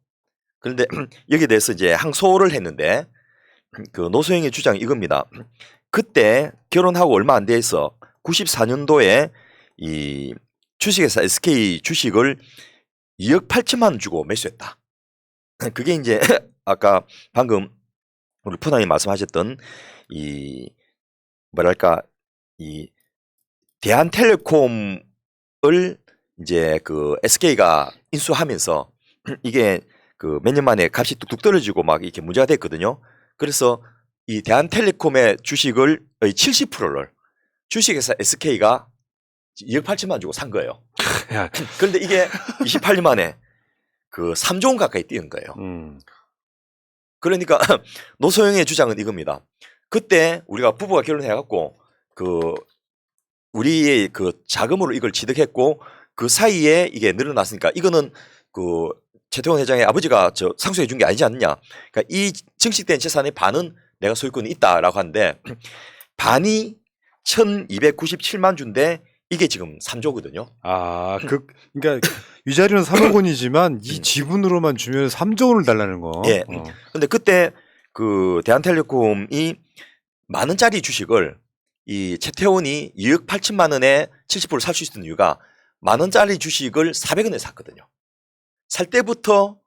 그런데 여기에 대해서 이제 항소를 했는데 그 노소영의 주장이 이겁니다. 그때 결혼하고 얼마 안 돼서 94년도에 이 주식회사 SK 주식을 2억 8천만 원 주고 매수했다. 그게 이제 아까 방금 우리 푸나님 말씀하셨던 이 뭐랄까 이 대한텔레콤을 이제 그 SK가 인수하면서 이게 그 몇 년 만에 값이 뚝뚝 떨어지고 막 이렇게 문제가 됐거든요. 그래서 이 대한텔레콤의 주식을 70%를 주식회사 SK가 2억 8천만 주고 산 거예요. 야, 그런데 이게 28년 만에 그 3조 원 가까이 뛰는 거예요. 그러니까 노소영의 주장은 이겁니다. 그때 우리가 부부가 결혼해갖고 그 우리의 그 자금으로 이걸 취득했고 그 사이에 이게 늘어났으니까 이거는 그 최태원 회장의 아버지가 저 상속해 준 게 아니지 않느냐. 그러니까 이 증식된 재산의 반은 내가 소유권이 있다라고 하는데 반이 1,297만 주인데 이게 지금 3조거든요. 아, 그러니까 위자료는 3억 원이지만 이 음. 지분으로만 주면 3조 원을 달라는 거. 예. 근데 그때 그 대한텔레콤이 만 원짜리 주식을 이 최태원이 2억 8천만 원에 70%를 살 수 있었던 이유가 만 원짜리 주식을 400원에 샀거든요. 살 때부터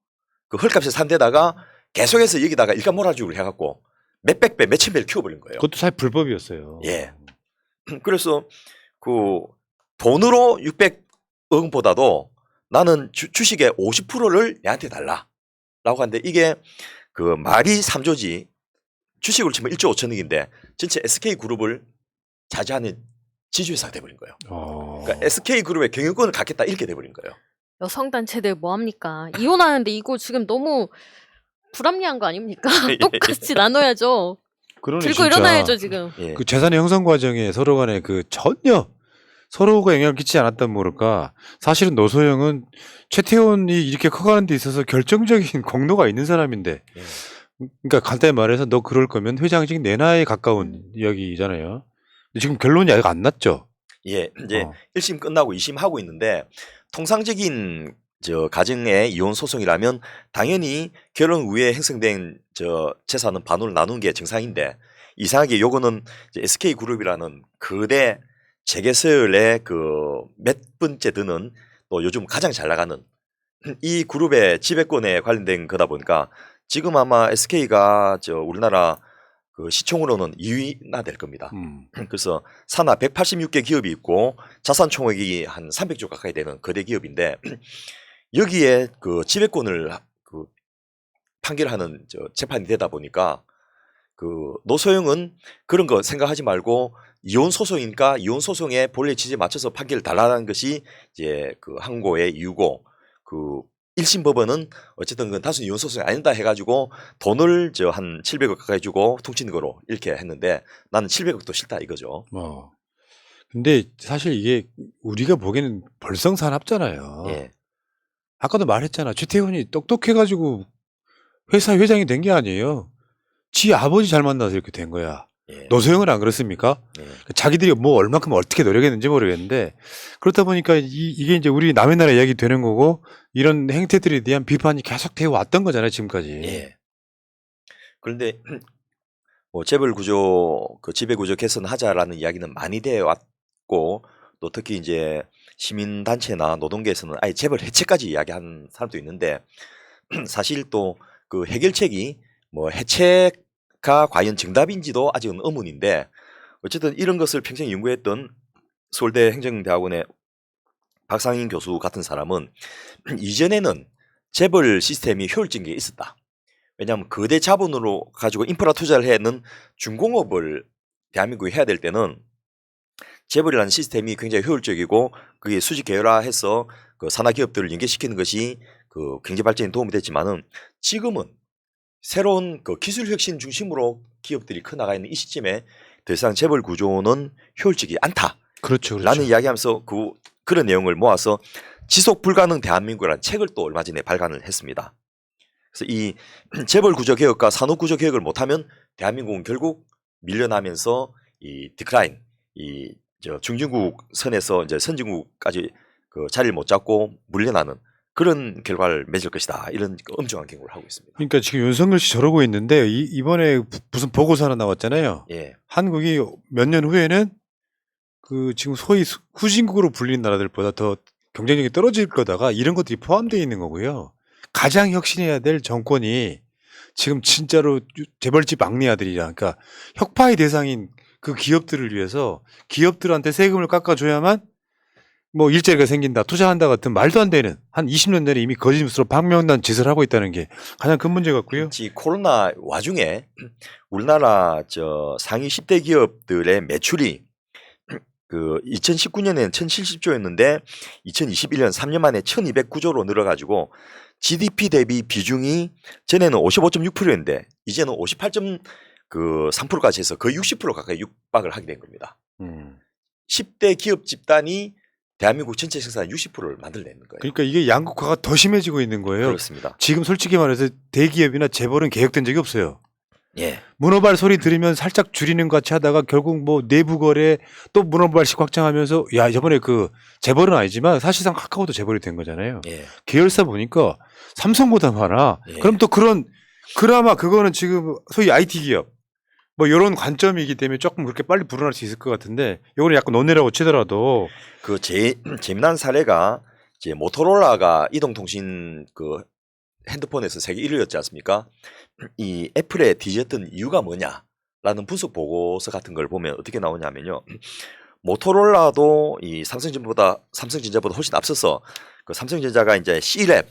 그 헐값에 산 데다가 계속해서 여기다가 일감 몰아주기를 해갖고 몇백 배, 몇천 배를 키워버린 거예요. 그것도 사실 불법이었어요. 예. 그래서 그 돈으로 600억 원보다도 나는 주식의 50%를 내한테 달라라고 하는데 이게 그 말이 3조지 주식으로 치면 1조 5천억인데 전체 SK그룹을 자제하는 지주회사가 돼버린 거예요. 그러니까 SK그룹의 경영권을 갖겠다 이렇게 돼버린 거예요. 여성단체들 뭐합니까? 이혼하는데 이거 지금 너무 불합리한 거 아닙니까? 똑같이 나눠야죠. 그러네, 들고 진짜. 일어나야죠 지금. 예. 그 재산의 형성 과정에 서로 간에 그 전혀 서로가 영향을 끼치지 않았단 모를까. 사실은 노소영은 최태원이 이렇게 커가는 데 있어서 결정적인 공로가 있는 사람인데. 예. 그러니까 간단히 말해서 너 그럴 거면 회장직 내놔에 가까운 이야기잖아요. 근데 지금 결론이 아직 안 났죠. 예, 이제 어. 1심 끝나고 2심 하고 있는데 통상적인 저 가정의 이혼 소송이라면 당연히 결혼 후에 형성된 저 재산은 반으로 나누는 게 정상인데 이상하게 요거는 SK 그룹이라는 거대 재계설의 그 몇 번째 드는 또 요즘 가장 잘 나가는 이 그룹의 지배권에 관련된 거다 보니까 지금 아마 SK가 저 우리나라 그 시총으로는 2위나 될 겁니다. 그래서 산하 186개 기업이 있고 자산 총액이 한 300조 가까이 되는 거대 기업인데 여기에 그 지배권을 그 판결하는 저 재판이 되다 보니까 그 노소영은 그런 거 생각하지 말고 이혼 소송이니까 이혼 소송의 본래 취지에 맞춰서 판결을 달라는 것이 이제 그 항고의 이유고 그 1심 법원은 어쨌든 그건 단순히 이혼 소송이 아니다 해가지고 돈을 저 한 700억 가까이 주고 퉁치는 거로 이렇게 했는데 나는 700억도 싫다 이거죠. 근데 사실 이게 우리가 보기에는 벌성산합잖아요. 예. 아까도 말했잖아. 최태원이 똑똑해가지고 회사 회장이 된 게 아니에요. 지 아버지 잘 만나서 이렇게 된 거야. 예. 노소영은 안 그렇습니까? 예. 자기들이 뭐 얼마큼 어떻게 노력했는지 모르겠는데 그렇다 보니까 이게 이제 우리 남의 나라 이야기 되는 거고 이런 행태들에 대한 비판이 계속 되어 왔던 거잖아요 지금까지. 예. 그런데 뭐 재벌 구조 그 지배 구조 개선하자라는 이야기는 많이 되어 왔고 또 특히 이제 시민 단체나 노동계에서는 아예 재벌 해체까지 이야기하는 사람도 있는데 사실 또 그 해결책이 뭐 해체가 과연 정답인지도 아직은 의문인데 어쨌든 이런 것을 평생 연구했던 서울대 행정대학원의 박상인 교수 같은 사람은 이전에는 재벌 시스템이 효율적인 게 있었다. 왜냐하면 거대 자본으로 가지고 인프라 투자를 해는 중공업을 대한민국이 해야 될 때는 재벌이라는 시스템이 굉장히 효율적이고 그게 수직 계열화해서 그 산하 기업들을 연계시키는 것이 그 경제 발전에 도움이 됐지만은 지금은 새로운 그 기술 혁신 중심으로 기업들이 커나가 있는 이 시점에 더 이상 재벌 구조는 효율적이지 않다. 그렇죠. 라는 이야기하면서 그런 내용을 모아서 지속 불가능 대한민국이라는 책을 또 얼마 전에 발간을 했습니다. 그래서 이 재벌 구조 개혁과 산업 구조 개혁을 못하면 대한민국은 결국 밀려나면서 이 디클라인, 이 저 중진국 선에서 이제 선진국까지 그 자리를 못 잡고 물려나는 그런 결과를 맺을 것이다. 이런 엄중한 경고를 하고 있습니다. 그러니까 지금 윤석열 씨 저러고 있는데 이번에 무슨 보고서 하나 나왔잖아요. 예, 한국이 몇 년 후에는 그 지금 소위 후진국으로 불리는 나라들보다 더 경쟁력이 떨어질 거다가 이런 것들이 포함되어 있는 거고요. 가장 혁신해야 될 정권이 지금 진짜로 재벌집 막내 아들이라 그러니까 혁파의 대상인 그 기업들을 위해서 기업들한테 세금을 깎아줘야만 뭐 일자리가 생긴다, 투자한다 같은 말도 안 되는 한 20년 전에 이미 거짓으로 방명난 짓을 하고 있다는 게 가장 큰 문제 같고요. 이 코로나 와중에 우리나라 상위 10대 기업들의 매출이 그 2019년에는 1,070조였는데 2021년 3년 만에 1,209조로 늘어가지고 GDP 대비 비중이 전에는 55.6%였는데 이제는 58.3%까지 해서 거의 60% 가까이 육박을 하게 된 겁니다. 10대 기업 집단이 대한민국 전체 생산 60%를 만들어내는 거예요. 그러니까 이게 양극화가 더 심해지고 있는 거예요. 그렇습니다. 지금 솔직히 말해서 대기업이나 재벌은 개혁된 적이 없어요. 예. 문어발 소리 들으면 살짝 줄이는 것 같이 하다가 결국 뭐 내부 거래 또 문어발씩 확장하면서 야 저번에 그 재벌은 아니지만 사실상 카카오도 재벌이 된 거잖아요. 예. 계열사 보니까 삼성보다 많아. 예. 그럼 또 그나마 그거는 지금 소위 IT 기업 뭐 이런 관점이기 때문에 조금 그렇게 빨리 불어날 수 있을 것 같은데 이거는 약간 논외라고 치더라도 그 재미난 사례가 이제 모토로라가 이동통신 그 핸드폰에서 세계 1위였지 않습니까? 이 애플에 뒤졌던 이유가 뭐냐라는 분석 보고서 같은 걸 보면 어떻게 나오냐면요. 모토로라도 이 삼성전자보다 훨씬 앞서서 그 삼성전자가 이제 C랩,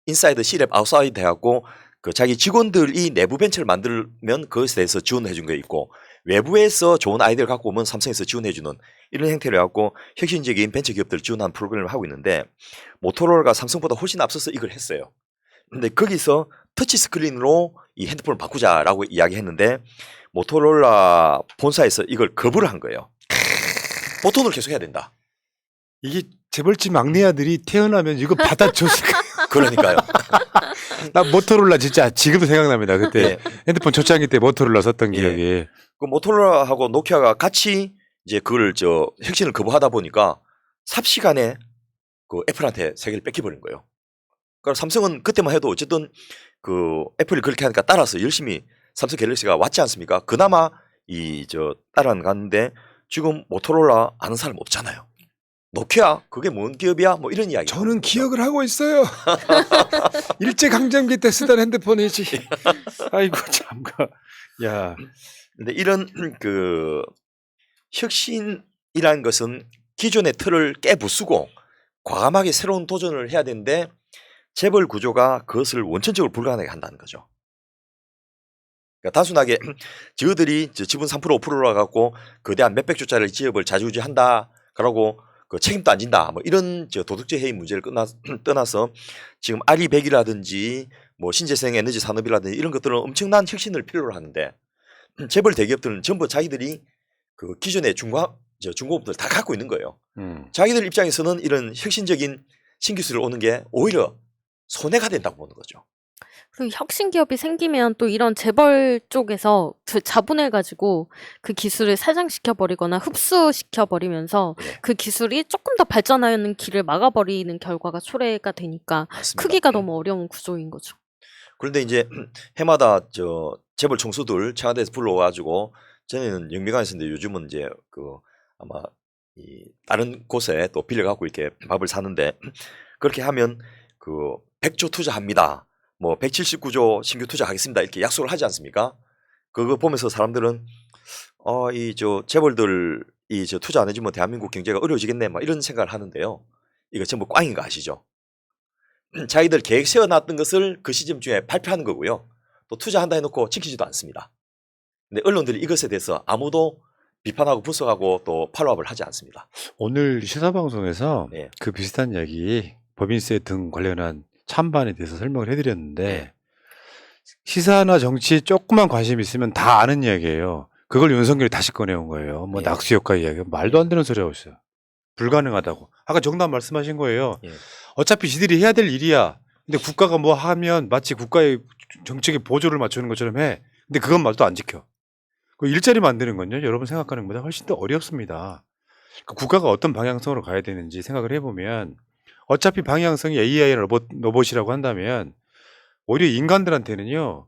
인사이드 C랩, 아웃사이드 해갖고 그 자기 직원들이 내부 벤처를 만들면 그것에 대해서 지원해 준 게 있고 외부에서 좋은 아이디어를 갖고 오면 삼성에서 지원해 주는 이런 형태를 갖고 혁신적인 벤처 기업들을 지원하는 프로그램을 하고 있는데 모토로라가 삼성보다 훨씬 앞서서 이걸 했어요. 근데 거기서 터치 스크린으로 이 핸드폰을 바꾸자라고 이야기했는데 모토로라 본사에서 이걸 거부를 한 거예요. 보통을 계속 해야 된다. 이게 재벌집 막내 아들이 태어나면 이거 받아줬을 거예요. 그러니까요. 나 모토로라 진짜 지금도 생각납니다. 그때 네. 핸드폰 초창기 때 모토로라 썼던 예. 기억이. 그 모토로라하고 노키아가 같이 이제 그걸 혁신을 거부하다 보니까 삽시간에 그 애플한테 세계를 뺏겨버린 거예요. 그러니까 삼성은 그때만 해도 어쨌든 그 애플이 그렇게 하니까 따라서 열심히 삼성 갤럭시가 왔지 않습니까? 그나마 따라갔는데 지금 모토로라 아는 사람 없잖아요. 노키아 그게 뭔 기업이야? 뭐 이런 이야기. 저는 기억을 하고 있어요. 일제강점기 때 쓰던 핸드폰이지. 아이고 참가. 야. 근데 이런 그 혁신이라는 것은 기존의 틀을 깨부수고 과감하게 새로운 도전을 해야 되는데 재벌 구조가 그것을 원천적으로 불가능하게 한다는 거죠. 그러니까 단순하게 저들이 지분 3% 5%라 갖고 거대한 몇백 조짜리 기업을 좌지우지한다. 그러고 그 책임도 안 진다. 뭐 이런 도덕적 해임 문제를 떠나서 지금 아리백이라든지 뭐 신재생 에너지 산업이라든지 이런 것들은 엄청난 혁신을 필요로 하는데 재벌 대기업들은 전부 자기들이 그 기존의 중공업들 다 갖고 있는 거예요. 자기들 입장에서는 이런 혁신적인 신기술을 오는 게 오히려 손해가 된다고 보는 거죠. 그 혁신 기업이 생기면 또 이런 재벌 쪽에서 그 자본을 가지고 그 기술을 사장시켜 버리거나 흡수시켜 버리면서 네. 그 기술이 조금 더 발전하는 길을 막아버리는 결과가 초래가 되니까 맞습니다. 크기가 너무 어려운 구조인 거죠. 그런데 이제 해마다 재벌 총수들 청와대에서 불러가지고 전에는 영미관에서인데 요즘은 이제 그 아마 이 다른 곳에 또 빌려갖고 이렇게 밥을 사는데 그렇게 하면 그 100조 투자합니다. 뭐 179조 신규 투자하겠습니다. 이렇게 약속을 하지 않습니까? 그거 보면서 사람들은 재벌들 투자 안 해주면 대한민국 경제가 어려워지겠네. 막 이런 생각을 하는데요. 이거 전부 꽝인 거 아시죠? 자기들 계획 세워놨던 것을 그 시점쯤에 발표하는 거고요. 또 투자한다 해놓고 지키지도 않습니다. 근데 언론들이 이것에 대해서 아무도 비판하고 분석하고 또 팔로우업을 하지 않습니다. 오늘 시사방송에서 네. 그 비슷한 이야기 법인세 등 관련한 찬반에 대해서 설명을 해드렸는데 네. 시사나 정치에 조금만 관심 있으면 다 아는 이야기예요. 그걸 윤석열이 다시 꺼내온 거예요. 뭐 네. 낙수효과 이야기. 말도 안 되는 소리 하고 있어요. 불가능하다고. 아까 정답 말씀하신 거예요. 네. 어차피 지들이 해야 될 일이야. 근데 국가가 뭐 하면 마치 국가의 정책에 보조를 맞추는 것처럼 해. 근데 그건 말도 안 지켜. 그 일자리 만드는 건요. 여러분 생각하는 것보다 훨씬 더 어렵습니다. 그 국가가 어떤 방향성으로 가야 되는지 생각을 해보면 어차피 방향성이 AI나 로봇이라고 한다면 오히려 인간들한테는요.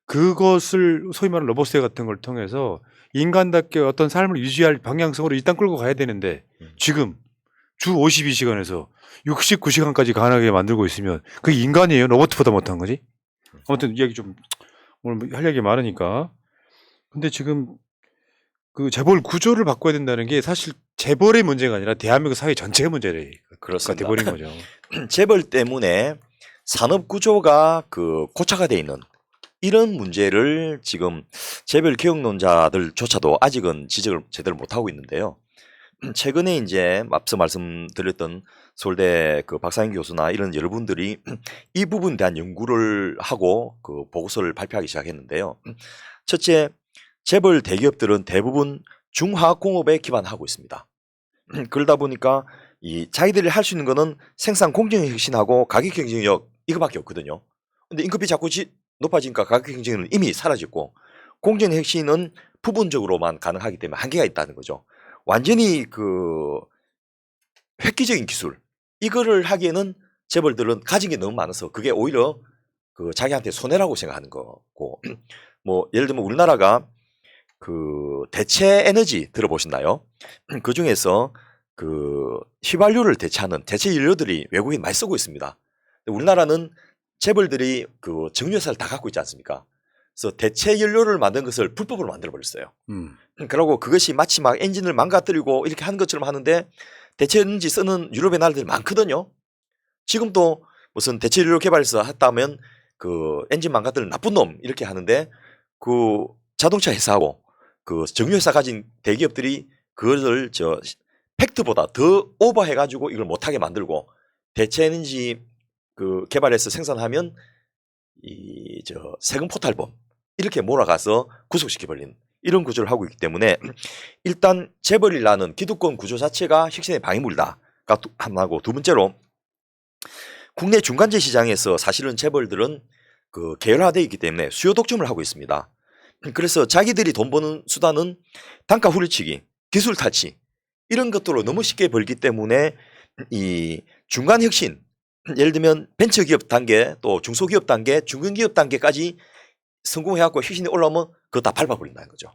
그것을 소위 말하는 로봇세 같은 걸 통해서 인간답게 어떤 삶을 유지할 방향성으로 일단 끌고 가야 되는데 지금 주 52시간에서 69시간까지 가능하게 만들고 있으면 그게 인간이에요? 로봇보다 못한 거지? 아무튼 이야기 좀 오늘 할 얘기 많으니까. 근데 지금 그 재벌 구조를 바꿔야 된다는 게 사실 재벌의 문제가 아니라 대한민국 사회 전체의 문제가 그렇습니다. 돼버린 거죠. 재벌 때문에 산업 구조가 고착화 돼 있는 이런 문제를 지금 재벌 개혁론자들조차도 아직은 지적을 제대로 못 하고 있는데요. 최근에 이제 앞서 말씀드렸던 서울대 박상인 교수나 이런 여러분들이 이 부분에 대한 연구를 하고 보고서를 발표하기 시작했는데요. 첫째, 재벌 대기업들은 대부분 중화학공업에 기반하고 있습니다. 그러다 보니까 자기들이 할 수 있는 거는 생산 공정 혁신하고 가격 경쟁력 이거밖에 없거든요. 근데 임금이 자꾸 높아지니까 가격 경쟁은 이미 사라졌고 공정 혁신은 부분적으로만 가능하기 때문에 한계가 있다는 거죠. 완전히 획기적인 기술 이거를 하기에는 재벌들은 가진 게 너무 많아서 그게 오히려 자기한테 손해라고 생각하는 거고 뭐 예를 들면 우리나라가 대체 에너지 들어보셨나요? 그 중에서 휘발유를 대체하는 대체 연료들이 외국인 많이 쓰고 있습니다. 우리나라는 재벌들이 정유회사를 다 갖고 있지 않습니까? 그래서 대체 연료를 만든 것을 불법으로 만들어 버렸어요. 그리고 그것이 마치 막 엔진을 망가뜨리고 이렇게 하는 것처럼 하는데 대체 에너지 쓰는 유럽의 나라들이 많거든요. 지금도 무슨 대체 연료 개발해서 했다면 엔진 망가뜨리는 나쁜 놈 이렇게 하는데 자동차 회사하고 정유회사 가진 대기업들이 그것을 팩트보다 더 오버해가지고 이걸 못하게 만들고 대체 에너지 개발해서 생산하면 세금 포탈범 이렇게 몰아가서 구속시켜버린 이런 구조를 하고 있기 때문에 일단 재벌이라는 기득권 구조 자체가 혁신의 방해물이다가 하나고 두 번째로 국내 중간재 시장에서 사실은 재벌들은 계열화되어 있기 때문에 수요 독점을 하고 있습니다. 그래서 자기들이 돈 버는 수단은 단가 후려치기, 기술 탈취 이런 것들로 너무 쉽게 벌기 때문에 이 중간 혁신 예를 들면 벤처기업 단계 또 중소기업 단계 중견기업 단계까지 성공해갖고 혁신이 올라오면 그거 다 밟아버린다는 거죠.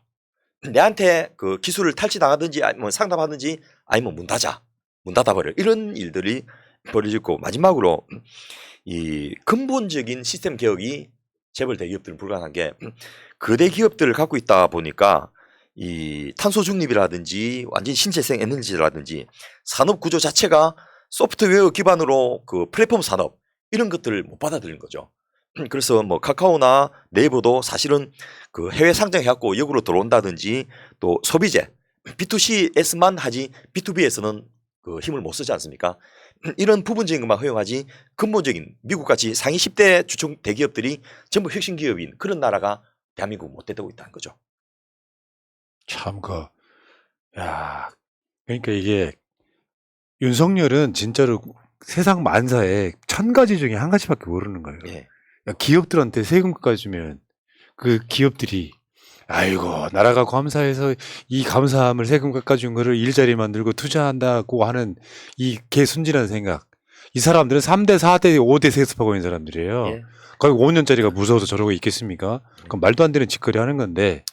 내한테 기술을 탈취당하든지 아니면 상담하든지 아니면 문 닫아버려 이런 일들이 벌어지고 마지막으로 이 근본적인 시스템 개혁이 재벌 대기업들은 불가능한 게 거대 기업들을 갖고 있다 보니까 이 탄소 중립이라든지 완전 신재생 에너지라든지 산업 구조 자체가 소프트웨어 기반으로 플랫폼 산업 이런 것들을 못 받아들이는 거죠. 그래서 뭐 카카오나 네이버도 사실은 해외 상장해갖고 역으로 들어온다든지 또 소비재 B2C에서만 하지 B2B에서는 힘을 못 쓰지 않습니까? 이런 부분적인 것만 허용하지 근본적인 미국같이 상위 10대 주총 대기업들이 전부 혁신 기업인 그런 나라가 대한민국 못 되고 있다는 거죠. 참 그러니까 이게 윤석열은 진짜로 세상 만사에 1000가지 중에 한 가지밖에 모르는 거예요. 예. 기업들한테 세금 깎아주면 그 기업들이 아이고 나라가 감사해서 이 감사함을 세금 깎아준 거를 일자리 만들고 투자한다고 하는 이 개순진한 생각. 이 사람들은 3대, 4대, 5대 세습하고 있는 사람들이에요. 예. 거의 5년짜리가 무서워서 저러고 있겠습니까? 그럼 말도 안 되는 짓거리 하는 건데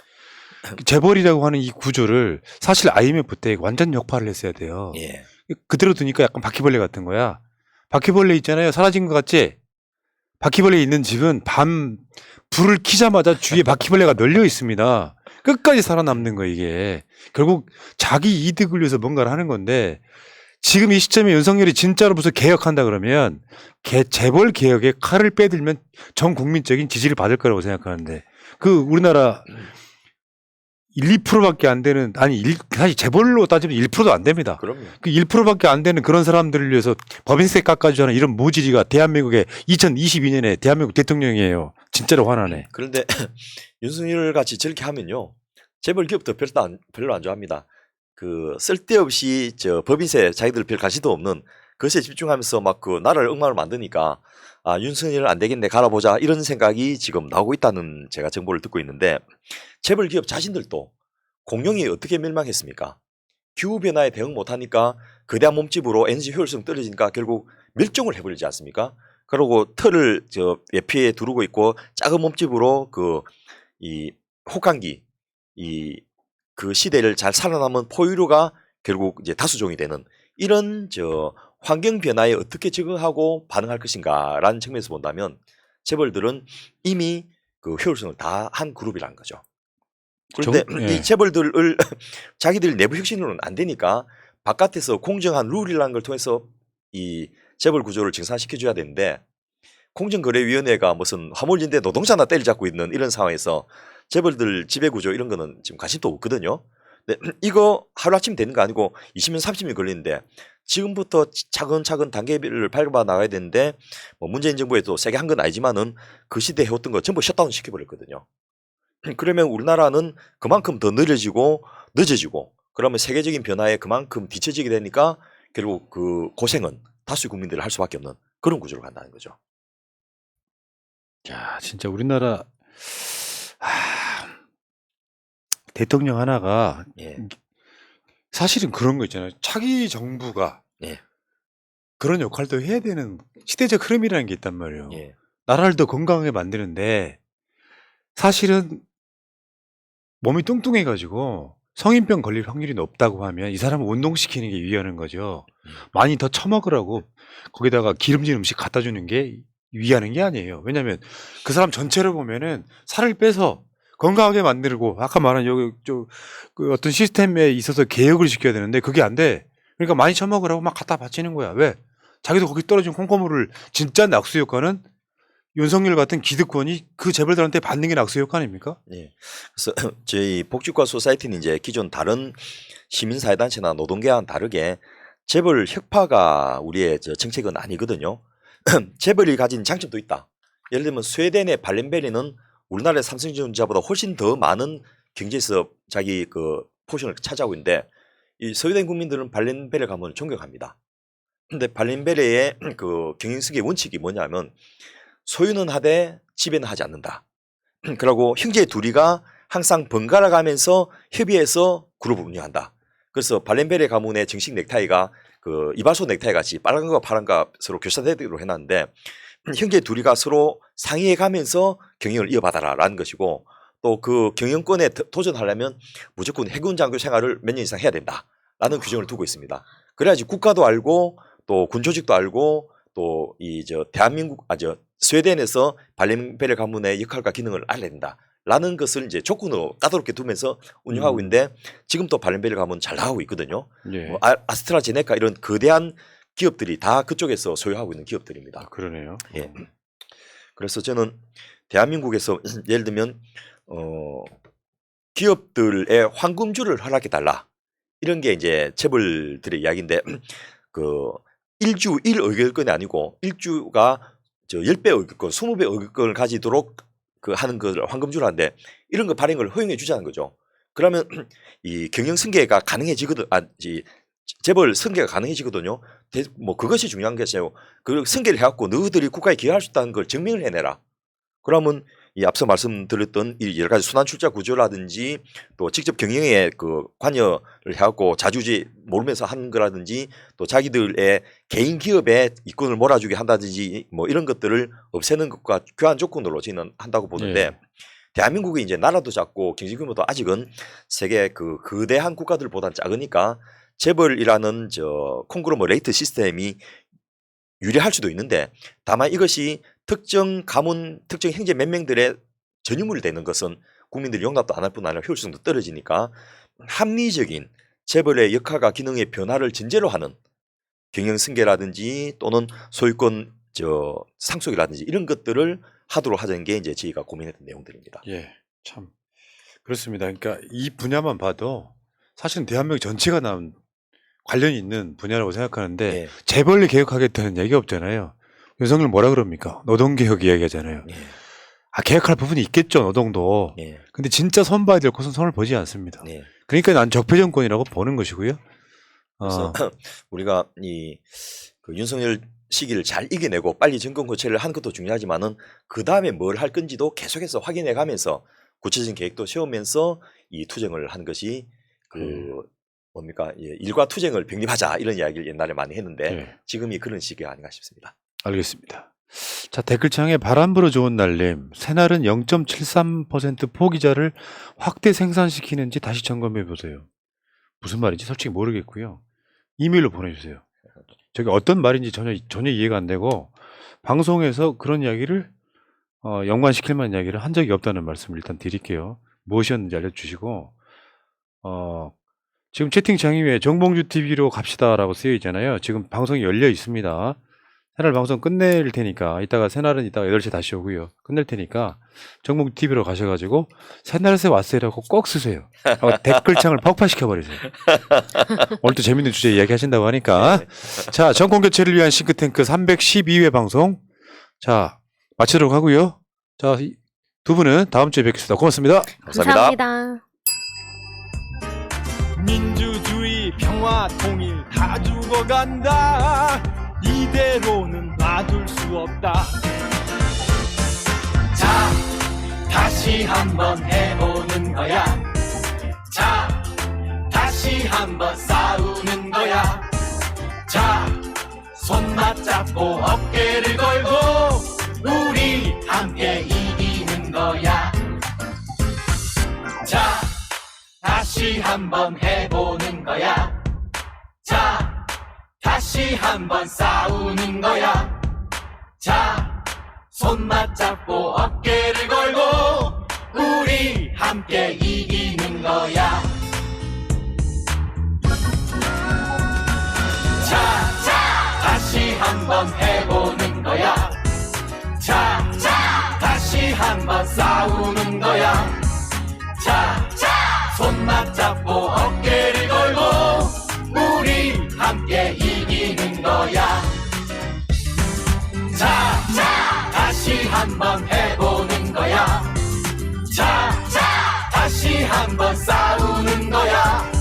재벌이라고 하는 이 구조를 사실 IMF 때 완전 역파를 했어야 돼요. 예. 그대로 두니까 약간 바퀴벌레 같은 거야. 바퀴벌레 있잖아요. 사라진 것 같지? 바퀴벌레 있는 집은 불을 켜자마자 주위에 바퀴벌레가 널려 있습니다. 끝까지 살아남는 거 이게. 결국 자기 이득을 위해서 뭔가를 하는 건데 지금 이 시점에 윤석열이 진짜로 무슨 개혁한다 그러면 재벌 개혁에 칼을 빼들면 전 국민적인 지지를 받을 거라고 생각하는데 우리나라 1, 2%밖에 안 되는 사실 재벌로 따지면 1%도 안 됩니다. 그럼요. 1%밖에 안 되는 그런 사람들을 위해서 법인세 깎아주자는 이런 모질이가 대한민국의 2022년에 대한민국 대통령이에요. 진짜로 화나네. 그런데 윤석열 같이 저렇게 하면요 재벌 기업도 별로 안 좋아합니다. 쓸데없이 법인세 자기들 별 관심도 없는 그것에 집중하면서 막 나라를 엉망으로 만드니까 윤석열 안 되겠네 갈아보자 이런 생각이 지금 나오고 있다는 제가 정보를 듣고 있는데 재벌 기업 자신들도 공룡이 어떻게 멸망했습니까? 기후변화에 대응 못하니까 거대한 몸집으로 에너지 효율성 떨어지니까 결국 멸종을 해버리지 않습니까? 그리고 털을 예피에 두르고 있고 작은 몸집으로 이 혹한기 그 시대를 잘 살아남은 포유류가 결국 이제 다수종이 되는 이런 환경 변화에 어떻게 적응하고 반응할 것인가라는 측면에서 본다면 재벌들은 이미 그 효율성을 다 한 그룹이라는 거죠. 그런데 예. 이 재벌들을 자기들 내부 혁신으로는 안 되니까 바깥에서 공정한 룰이라는 걸 통해서 이 재벌 구조를 정상시켜줘야 되는데 공정거래위원회가 무슨 화물인대 노동자나 때려잡고 있는 이런 상황에서 재벌들 지배구조 이런 거는 지금 관심도 없거든요. 근데 이거 하루아침 되는 거 아니고 20년 30년 걸리는데 지금부터 차근차근 단계를 밟아 나가야 되는데 뭐 문재인 정부에도 세게 한 건 아니지만은 그 시대에 해왔던 거 전부 셧다운 시켜버렸거든요. 그러면 우리나라는 그만큼 더 느려지고 늦어지고 그러면 세계적인 변화에 그만큼 뒤처지게 되니까 결국 그 고생은 다수 국민들이 할 수밖에 없는 그런 구조로 간다는 거죠. 야, 진짜 우리나라 대통령 하나가 예. 사실은 그런 거 있잖아요. 차기 정부가 예. 그런 역할도 해야 되는 시대적 흐름이라는 게 있단 말이에요. 예. 나라를 더 건강하게 만드는데 사실은 몸이 뚱뚱해가지고 성인병 걸릴 확률이 높다고 하면 이 사람을 운동시키는 게 위하는 거죠. 많이 더 처먹으라고 거기다가 기름진 음식 갖다 주는 게 위하는 게 아니에요. 왜냐하면 그 사람 전체를 보면은 살을 빼서 건강하게 만들고 아까 말한 여기 그 어떤 시스템에 있어서 개혁을 시켜야 되는데 그게 안 돼. 그러니까 많이 처먹으라고 막 갖다 바치는 거야. 왜? 자기도 거기 떨어진 콩고물을 진짜 낙수 효과는 윤석열 같은 기득권이 그 재벌들한테 받는 게 낙수 효과 아닙니까? 예. 그래서 저희 복지과 소사이티는 이제 기존 다른 시민사회단체나 노동계와는 다르게 재벌 혁파가 우리의 저 정책은 아니거든요. 재벌이 가진 장점도 있다. 예를 들면 스웨덴의 발렌베리는 우리나라의 삼성전자보다 훨씬 더 많은 경제에서 자기 그 포션을 차지하고 있는데 이 스웨덴 국민들은 발렌베레 가면 존경합니다. 근데 발렌베레의 그 경영승계 원칙이 뭐냐면 소유는 하되 지배는 하지 않는다. 그리고 형제 둘이가 항상 번갈아 가면서 협의해서 그룹을 운영한다. 그래서 발렌베레 가문의 정식 넥타이가 그 이발소 넥타이 같이 빨간과 파란과 서로 교차되도록 해놨는데 형제 둘이가 서로 상의해 가면서 경영을 이어받아라라는 것이고 또 그 경영권에 도전하려면 무조건 해군 장교 생활을 몇 년 이상 해야 된다라는 규정을 두고 있습니다. 그래야지 국가도 알고 또 군 조직도 알고 또 이 대한민국 스웨덴에서 발렌베레 가문의 역할과 기능을 알아야 된다라는 것을 이제 조건으로 까다롭게 두면서 운영하고 있는데 지금 또 발렌베레 가문 잘 나가고 있거든요. 예. 뭐 아스트라제네카 이런 거대한 기업들이 다 그쪽에서 소유하고 있는 기업들입니다. 아, 그러네요. 예. 그래서 저는 대한민국에서 예를 들면 기업들의 황금줄을 허락해 달라 이런 게 이제 재벌들의 이야기인데 그 1주 1의결권이 아니고 1주가 10배 의결권, 20배 의결권을 가지도록 그 하는 걸 황금줄 하는데 이런 거 발행을 허용해 주자는 거죠. 그러면 이 경영 승계가 가능해지거든. 재벌 승계가 가능해지거든요. 뭐 그것이 중요한 것이에요. 그 승계를 해갖고 너희들이 국가에 기여할 수 있다는 걸 증명을 해내라. 그러면 이 앞서 말씀드렸던 이 여러 가지 순환 출자 구조라든지 또 직접 경영에 그 관여를 해갖고 자주지 모르면서 하는 거라든지 또 자기들의 개인 기업에 이권을 몰아주게 한다든지 뭐 이런 것들을 없애는 것과 교환 조건으로 저희는 한다고 보는데 예. 대한민국이 이제 나라도 작고 경제 규모도 아직은 세계 그 거대한 국가들보다는 작으니까 재벌이라는 콩그로머레이트 시스템이 유리할 수도 있는데 다만 이것이 특정 가문, 특정 형제 몇 명들의 전유물이 되는 것은 국민들이 용납도 안 할 뿐 아니라 효율성도 떨어지니까 합리적인 재벌의 역할과 기능의 변화를 전제로 하는 경영 승계라든지 또는 소유권 상속이라든지 이런 것들을 하도록 하자는 게 이제 저희가 고민했던 내용들입니다. 예, 참 그렇습니다. 그러니까 이 분야만 봐도 사실은 대한민국 전체가 관련이 있는 분야라고 생각하는데 예. 재벌을 개혁하겠다는 얘기 없잖아요. 윤석열 뭐라 그럽니까? 노동개혁 이야기하잖아요. 예. 개혁할 부분이 있겠죠, 노동도. 예. 근데 진짜 선봐야 될 곳은 선을 보지 않습니다. 예. 그러니까 난 적폐정권이라고 보는 것이고요. 그래서 우리가 그 윤석열 시기를 잘 이겨내고 빨리 정권 교체를 하는 것도 중요하지만은 그 다음에 뭘 할 건지도 계속해서 확인해 가면서 구체적인 계획도 세우면서 이 투쟁을 하는 것이 뭡니까? 예, 일과 투쟁을 병립하자 이런 이야기를 옛날에 많이 했는데 네. 지금이 그런 시기가 아닌가 싶습니다. 알겠습니다. 자, 댓글창에 바람 불어 좋은 날님, 새날은 0.73% 포기자를 확대 생산시키는지 다시 점검해 보세요. 무슨 말인지 솔직히 모르겠고요. 이메일로 보내주세요. 저게 어떤 말인지 전혀 이해가 안 되고 방송에서 그런 이야기를 연관시킬 만한 이야기를 한 적이 없다는 말씀을 일단 드릴게요. 무엇이었는지 알려주시고 지금 채팅창 위에 정봉주 TV로 갑시다라고 쓰여 있잖아요. 지금 방송이 열려 있습니다. 새날 방송 끝낼 테니까 새날은 이따가 8시에 다시 오고요. 끝낼 테니까 정봉주 TV로 가셔가지고 새날에서 왔어요라고 꼭 쓰세요. 댓글창을 폭파시켜버리세요. 오늘 또 재밌는 주제 이야기하신다고 하니까 자, 정권 교체를 위한 싱크탱크 312회 방송 자 마치도록 하고요. 자, 두 분은 다음 주에 뵙겠습니다. 고맙습니다. 감사합니다. 감사합니다. 민주주의 평화 통일 다 죽어간다 이대로는 놔둘 수 없다 자 다시 한번 해보는 거야 자 다시 한번 싸우는 거야 자 손 맞잡고 어깨를 걸고 우리 함께 이기는 거야 자 다시 한번 해보는 거야 자 다시 한번 싸우는 거야 자 손 맞잡고 어깨를 걸고 우리 함께 이기는 거야 자 다시 한번 해보는 거야 자 다시 한번 싸우는 거야 자 손 맞잡고 어깨를 걸고 우리 함께 이기는 거야 자 다시 한번 해보는 거야 자 다시 한번 싸우는 거야